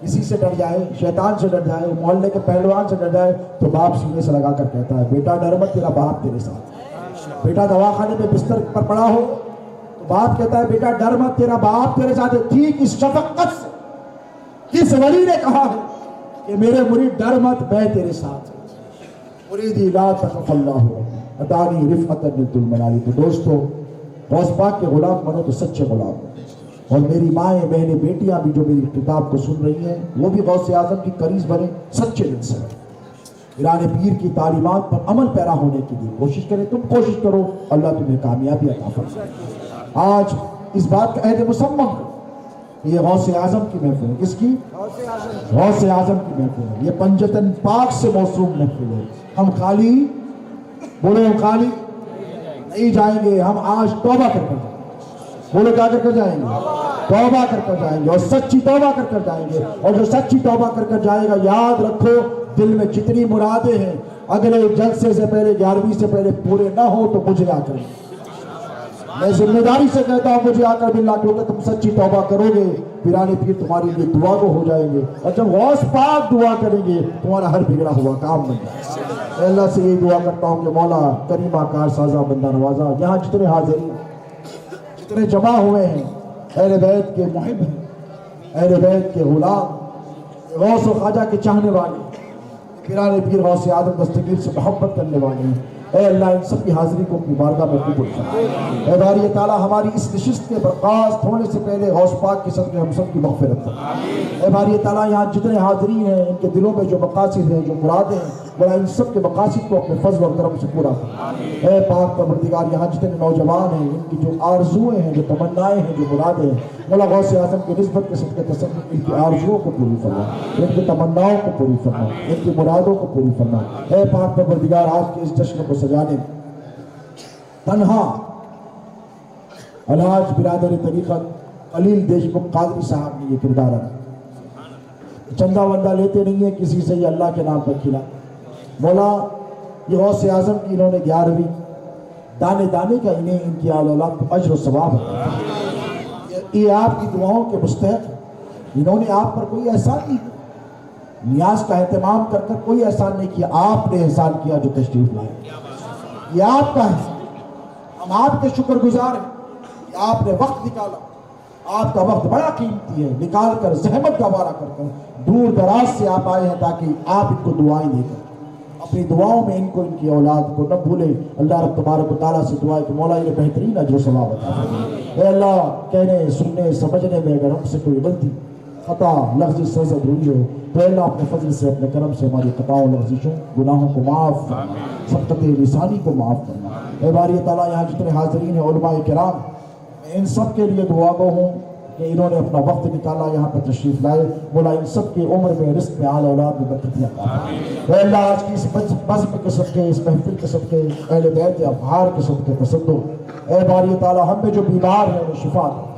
کسی سے ڈر جائے، شیطان سے ڈر جائے، محلے کے پہلوان سے ڈر جائے، تو باپ سینے سے لگا کر کہتا ہے بیٹا ڈر مت، تیرا باپ تیرے ساتھ۔ بیٹا دواخانے میں بستر پر پڑا ہو تو باپ کہتا ہے بیٹا ڈر مت، تیرا باپ تیرے ساتھ ہے۔ ٹھیک اس شفقت سے کس ولی نے کہا ہے کہ میرے مرید ڈر مت، میں تیرے ساتھ ہوں۔ مریدی لا تخف اللہ اتانی رفعت نلت المنالی۔ تو دوستو غوث پاک کے غلام بنو تو سچے غلام بنو، اور میری مائیں بہنیں بیٹیاں بھی جو میری کتاب کو سن رہی ہیں وہ بھی غوث اعظم کی قریب بنے، سچے دل سے پیرانے پیر کی تعلیمات پر عمل پیرا ہونے کے لیے کوشش کریں۔ تم کوشش کرو، اللہ تمہیں کامیابی عطا فرمائے۔ آج اس بات کا عہد مسمم کرو، یہ غوث اعظم کی محفل ہے۔ کس کی؟ غوث اعظم کی محفل ہے، یہ پنجتن پاک سے موسوم محفل ہے۔ ہم خالی بولو، ہم خالی نہیں جائیں گے، ہم آج توبہ کر کر جائیں گے۔ بولو کیا کر کر جائیں گے؟ توبہ کر کر جائیں گے، اور سچی توبہ کر کر جائیں گے۔ اور جو سچی توبہ کر کر جائے گا، یاد رکھو دل میں جتنی مرادیں ہیں اگلے جلسے سے پہلے 11ویں سے پہلے پورے نہ ہو تو مجھے آ کر، میں ذمہ داری سے کہتا ہوں مجھے آ کر ملنا، کیونکہ تم سچی توبہ کرو گے پیرانے پیر تمہاری لیے دعا کو ہو جائیں گے، اور جب غوث پاک دعا کریں گے تمہارا ہر بگڑا ہوا کام بن جائے گا۔ میں اللہ سے یہی دعا کرتا ہوں کہ مولا کریمہ کار سازا بندہ نوازا، یہاں جتنے حاضرین جتنے جمع ہوئے ہیں، اہل بیت کے محب ہیں، اہل بیت کے غلام، غوث و خواجہ کے چاہنے والے، پیرانے پیر غوث اعظم دستگیر سے محبت کرنے والے ہیں، اے اللہ ان سب کی حاضری کو اپنی بارگاہ میں قبول فرما۔ اے باری تعالیٰ ہماری اس نشست کے برخاست ہونے سے پہلے غوث پاک کے صدقے ہم سب کی مغفرت فرما۔ اے باری تعالیٰ یہاں جتنے حاضرین ہیں ان کے دلوں میں جو مقاصد ہیں، جو مرادیں ہیں، بڑا ان سب کے مقاصد کو اپنے فضل اور کرم سے پورا فرما۔ اے پاک پروردگار یہاں جتنے نوجوان ہیں ان کی جو آرزوئیں ہیں، جو تمنائیں ہیں، جو مرادیں ہیں، مولا غوث اعظم کی نسبت کے صدقے تصدق ان کی آرزوؤں کو پوری فرما، ان کی تمناؤں کو پوری فرما، ان کی مرادوں کو پوری فرما۔ اے پاک پروردگار آج کے اس جشن کو سجانے تنہا الحاج برادر طریقت خلیل دیشمکھ قادری صاحب نے یہ کردار ادا، چندہ وندہ لیتے نہیں ہیں کسی سے، یہ اللہ کے نام پر کھلا۔ مولا یہ غوث اعظم کی انہوں نے 11ویں دانے دانے کا انہیں ان کی آل اولاد کو اجر و ثواب ہے۔ یہ آپ کی دعاؤں کے مستحق ہیں۔ انہوں نے آپ پر کوئی احسان نہیں کیا، نیاز کا اہتمام کر کر کوئی احسان نہیں کیا، آپ نے احسان کیا جو تشریف لائے، یہ آپ کا ہے۔ ہم آپ کے شکر گزار ہیں کہ آپ نے وقت نکالا، آپ کا وقت بڑا قیمتی ہے، نکال کر زحمت گوارا کر کر دور دراز سے آپ آئے ہیں تاکہ آپ ان کو دعائیں دے کر اپنی دعاؤں میں ان کو ان کی اولاد کو نہ بھولے۔ اللہ رب تبارک و تعالیٰ سے دعا ہے کہ مولا انہیں بہترین اجر و ثواب عطا فرمائے۔ اے اللہ، کہنے سننے سمجھنے میں اگر ہم سے کوئی غلطی خطا لفظی سرزد ہوئی ہو تو اے اللہ اپنے فضل سے اپنے کرم سے ہماری خطاؤں لفظیشوں گناہوں کو معاف فرما، سبقت لسانی کو معاف فرما۔ اے باری تعالیٰ، یہاں جتنے حاضرین ہیں علماء کرام، میں ان سب کے لیے دعا گو ہوں کہ انہوں نے اپنا وقت نکالا یہاں پر تشریف لائے، مولا ان سب کی عمر میں رزق میں آل اولاد میں برکت عطا فرما۔ اے اللہ، آج کی اس بزم کے صدقے، اس محفل کے صدقے، اہل بیت افخار کے صدقے تصدق، اے باری تعالیٰ ہم میں جو بیمار ہیں انہیں شفا دے،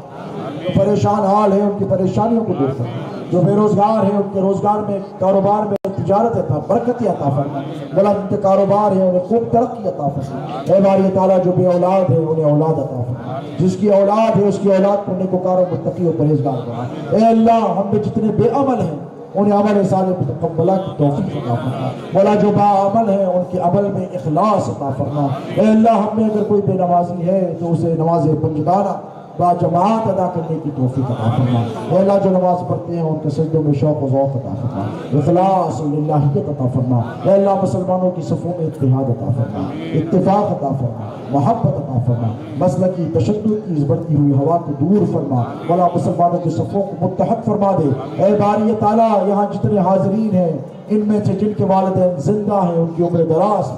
جو پریشان حال ہیں ان کی پریشانیوں کو دور فرما، جو بے روزگار ہیں ان کے روزگار میں، کاروبار میں تجارت عطا برکت عطا فرما، مولا ان کے کاروبار ہیں انہیں خوب ترقی عطا فرما۔ اے باری تعالیٰ جو بے اولاد ہیں انہیں اولاد عطا فرما، جس کی اولاد ہے اس کی اولاد کو نیکوکار و متقی و پرہیزگار بنا۔ اے اللہ، ہم میں جتنے بے عمل ہیں انہیں عمل صالح متقبلہ کی توفیق عطا فرما، مولا جو با عمل ہیں ان کے عمل میں اخلاص عطا فرما۔ اے اللہ، ہم میں اگر کوئی بے نمازی ہے تو اسے نماز پنجگانہ با جماعت ادا کرنے کی توفیق عطا فرما۔ اے اللہ، جو نماز پڑھتے ہیں ان کے سجدوں میں شوق و ذوق عطا فرما، اخلاص للہیت عطا فرما۔ اے اللہ، مسلمانوں کی صفوں میں اتحاد عطا فرما، اتفاق عطا فرما، محبت عطا فرما، مسلکی تشدد کی اس بڑھتی ہوئی ہوا کو دور فرما، مولا مسلمانوں کی صفوں کو متحد فرما دے۔ اے باری تعالیٰ، یہاں جتنے حاضرین ہیں ان میں سے جن کے والدین زندہ ہیں ان کی عمر دراز،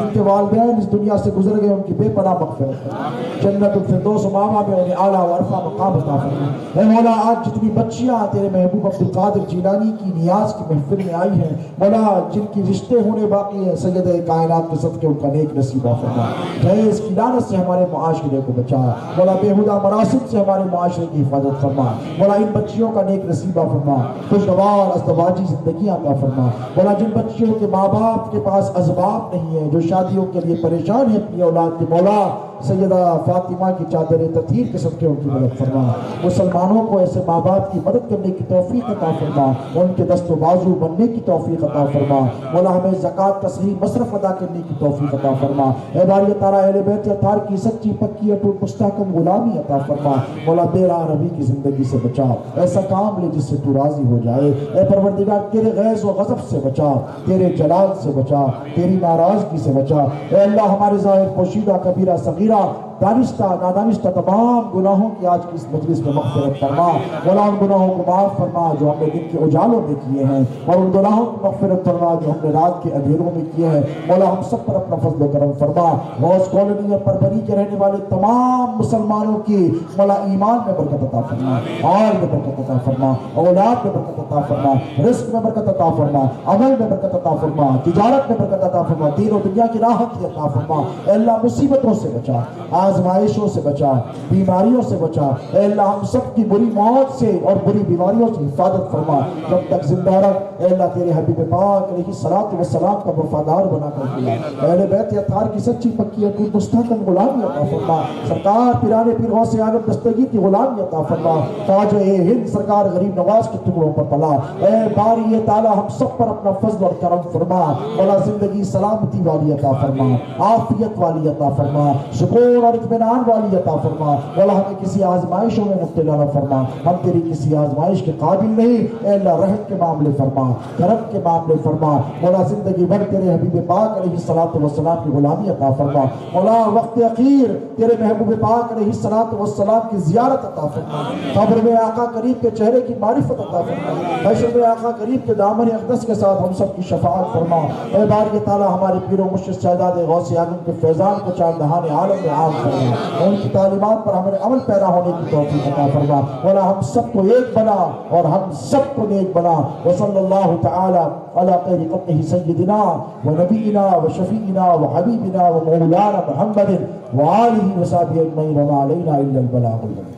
جن کے والدین اس دنیا سے گزر گئے ان کی بے پناہ مغفرت فرما، جنت الفردوس ماما میں انہیں اعلیٰ و عرفہ مقام عطا فرما۔ اے مولا، آج جتنی بچیاں تیرے محبوب عبدالقادر جیلانی کی نیاز کی محفل میں آئی ہیں، مولا جن کی رشتے ہونے باقی ہیں، سید کائنات کے صدقے ان کا نیک نصیبہ فرما۔ جہیز کی لعنت سے ہمارے معاشرے کو بچا، مولا بےہودہ مراسم سے ہمارے معاشرے کی حفاظت فرما، مولا ان بچیوں کا نیک نصیبہ فرما، خوشگوار ازدواجی زندگیاں عطا فرما۔ مولا جن بچیوں کے ماں باپ کے پاس اسباب نہیں ہیں، جو شادیوں کے لیے پریشان ہیں اپنی اولاد کے، مولا سیدہ فاطمہ کی چادر تطہیر کے صدقے ان کی مدد فرما۔ مسلمانوں کو ایسے ماں باپ کی مدد کرنے کی توفیق عطا فرما، ان کے دست و بازو بننے کی توفیق عطا فرما۔ مولا ہمیں زکوٰۃ کا صحیح مصرف ادا کرنے کی توفیق عطا فرما۔ اے باری تعالیٰ، اہل بیت اطہار کی سچی پکی اٹوٹ مستحکم غلامی عطا فرما۔ مولا بے راہ روی کی زندگی سے بچا، ایسا کام لے جس سے تو راضی ہو جائے۔ اے پروردگار، تیرے غیظ و غضب سے بچا، تیرے جلال سے بچا، تیری ناراضگی سے بچا۔ اے اللہ، ہمارے ظاہر پوشیدہ کبیرہ صغیرہ دانستہ نادانستہ تمام گناہوں کی آج کی اس مجلس میں مغفرت فرما، مولا ان گناہوں کو معاف فرما جو ہم نے دن کے اجالوں میں کیے ہیں، اور ان گناہوں کو مغفرت فرما جو ہم نے رات کے اندھیروں میں کیے ہیں۔ مولا ہم سب پر اپنا فضل و کرم فرما، غوث کالونی اور پربری کے رہنے والے تمام مسلمانوں کی مولا ایمان میں برکت عطا فرما، آل میں برکت عطا فرما، اولاد میں برکت عطا فرما، رزق میں برکت عطا فرما، عمل میں برکت عطا فرما، تجارت میں برکت عطا فرما، دین و دنیا کی راحت عطا فرما۔ اے اللہ، مصیبتوں سے بچا، آزمائشوں سے بچا، بیماریوں سے بچا۔ اے اللہ، ہم سب کی بری موت سے اور بری بیماریوں سے حفاظت فرما، جب تک زندہ رکھ۔ اے اللہ، تیرے حبیب پاک علیہ الصلوۃ والسلام کا وفادار بنا کر دیا، اہل بیت اطہار کی سچی پکی اٹوٹ مستحکم غلامی عطا فرما۔ سرکار پیرانے پیر غوث اعظم دستگیر کی غلامی عطا فرما، خواجہ ہند سرکار غریب نواز کے ٹکڑوں پر پلا۔ اے باری تعالیٰ، ہم سب پر اپنا فضل اور کرم فرما، مولا زندگی سلامتی والی عطا فرما، عافیت والی عطا فرما، سکون اور اطمینان والی عطا فرما۔ مولا ہمیں کسی آزمائشوں میں مبتلا نہ فرما، ہم تیری کسی آزمائش کے قابل نہیں۔ اے اللہ، رحم کے معاملے فرما، کرم کے معاملے فرما۔ مولا زندگی بھر تیرے حبیب پاک علیہ الصلوۃ والسلام کی غلامی عطا فرما۔ مولا وقت اخیر تیرے محبوب پاک علیہ الصلوۃ والسلام کی زیارت عطا فرما، قبر میں آقا قریب کے چہرے کی معرفت عطا فرما، حشر میں آقا قریب کے دامن اقدس کے ساتھ ہم سب کی شفاعت فرما۔ اے باری تعالیٰ، ہمارے پیر و مرشد سیداد غوث اعظم کے فیضان کو چار دہان عالم میں عام فرما، ان کی تعلیمات پر ہمیں عمل پیرا ہونے کی توفیق عطا فرما۔ مولا ہم سب کو ایک بنا اور ہم سب کو نیک بنا۔ وصلی اللہ تعالی علی خیر خلقہ سیدنا و نبینا و شفیعنا و حبیبنا و مولانا محمد و آلہ و صحبہ اجمعین، وما علینا الا البلاغ المبین۔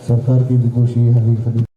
سرکار کی بھی کوشش ہے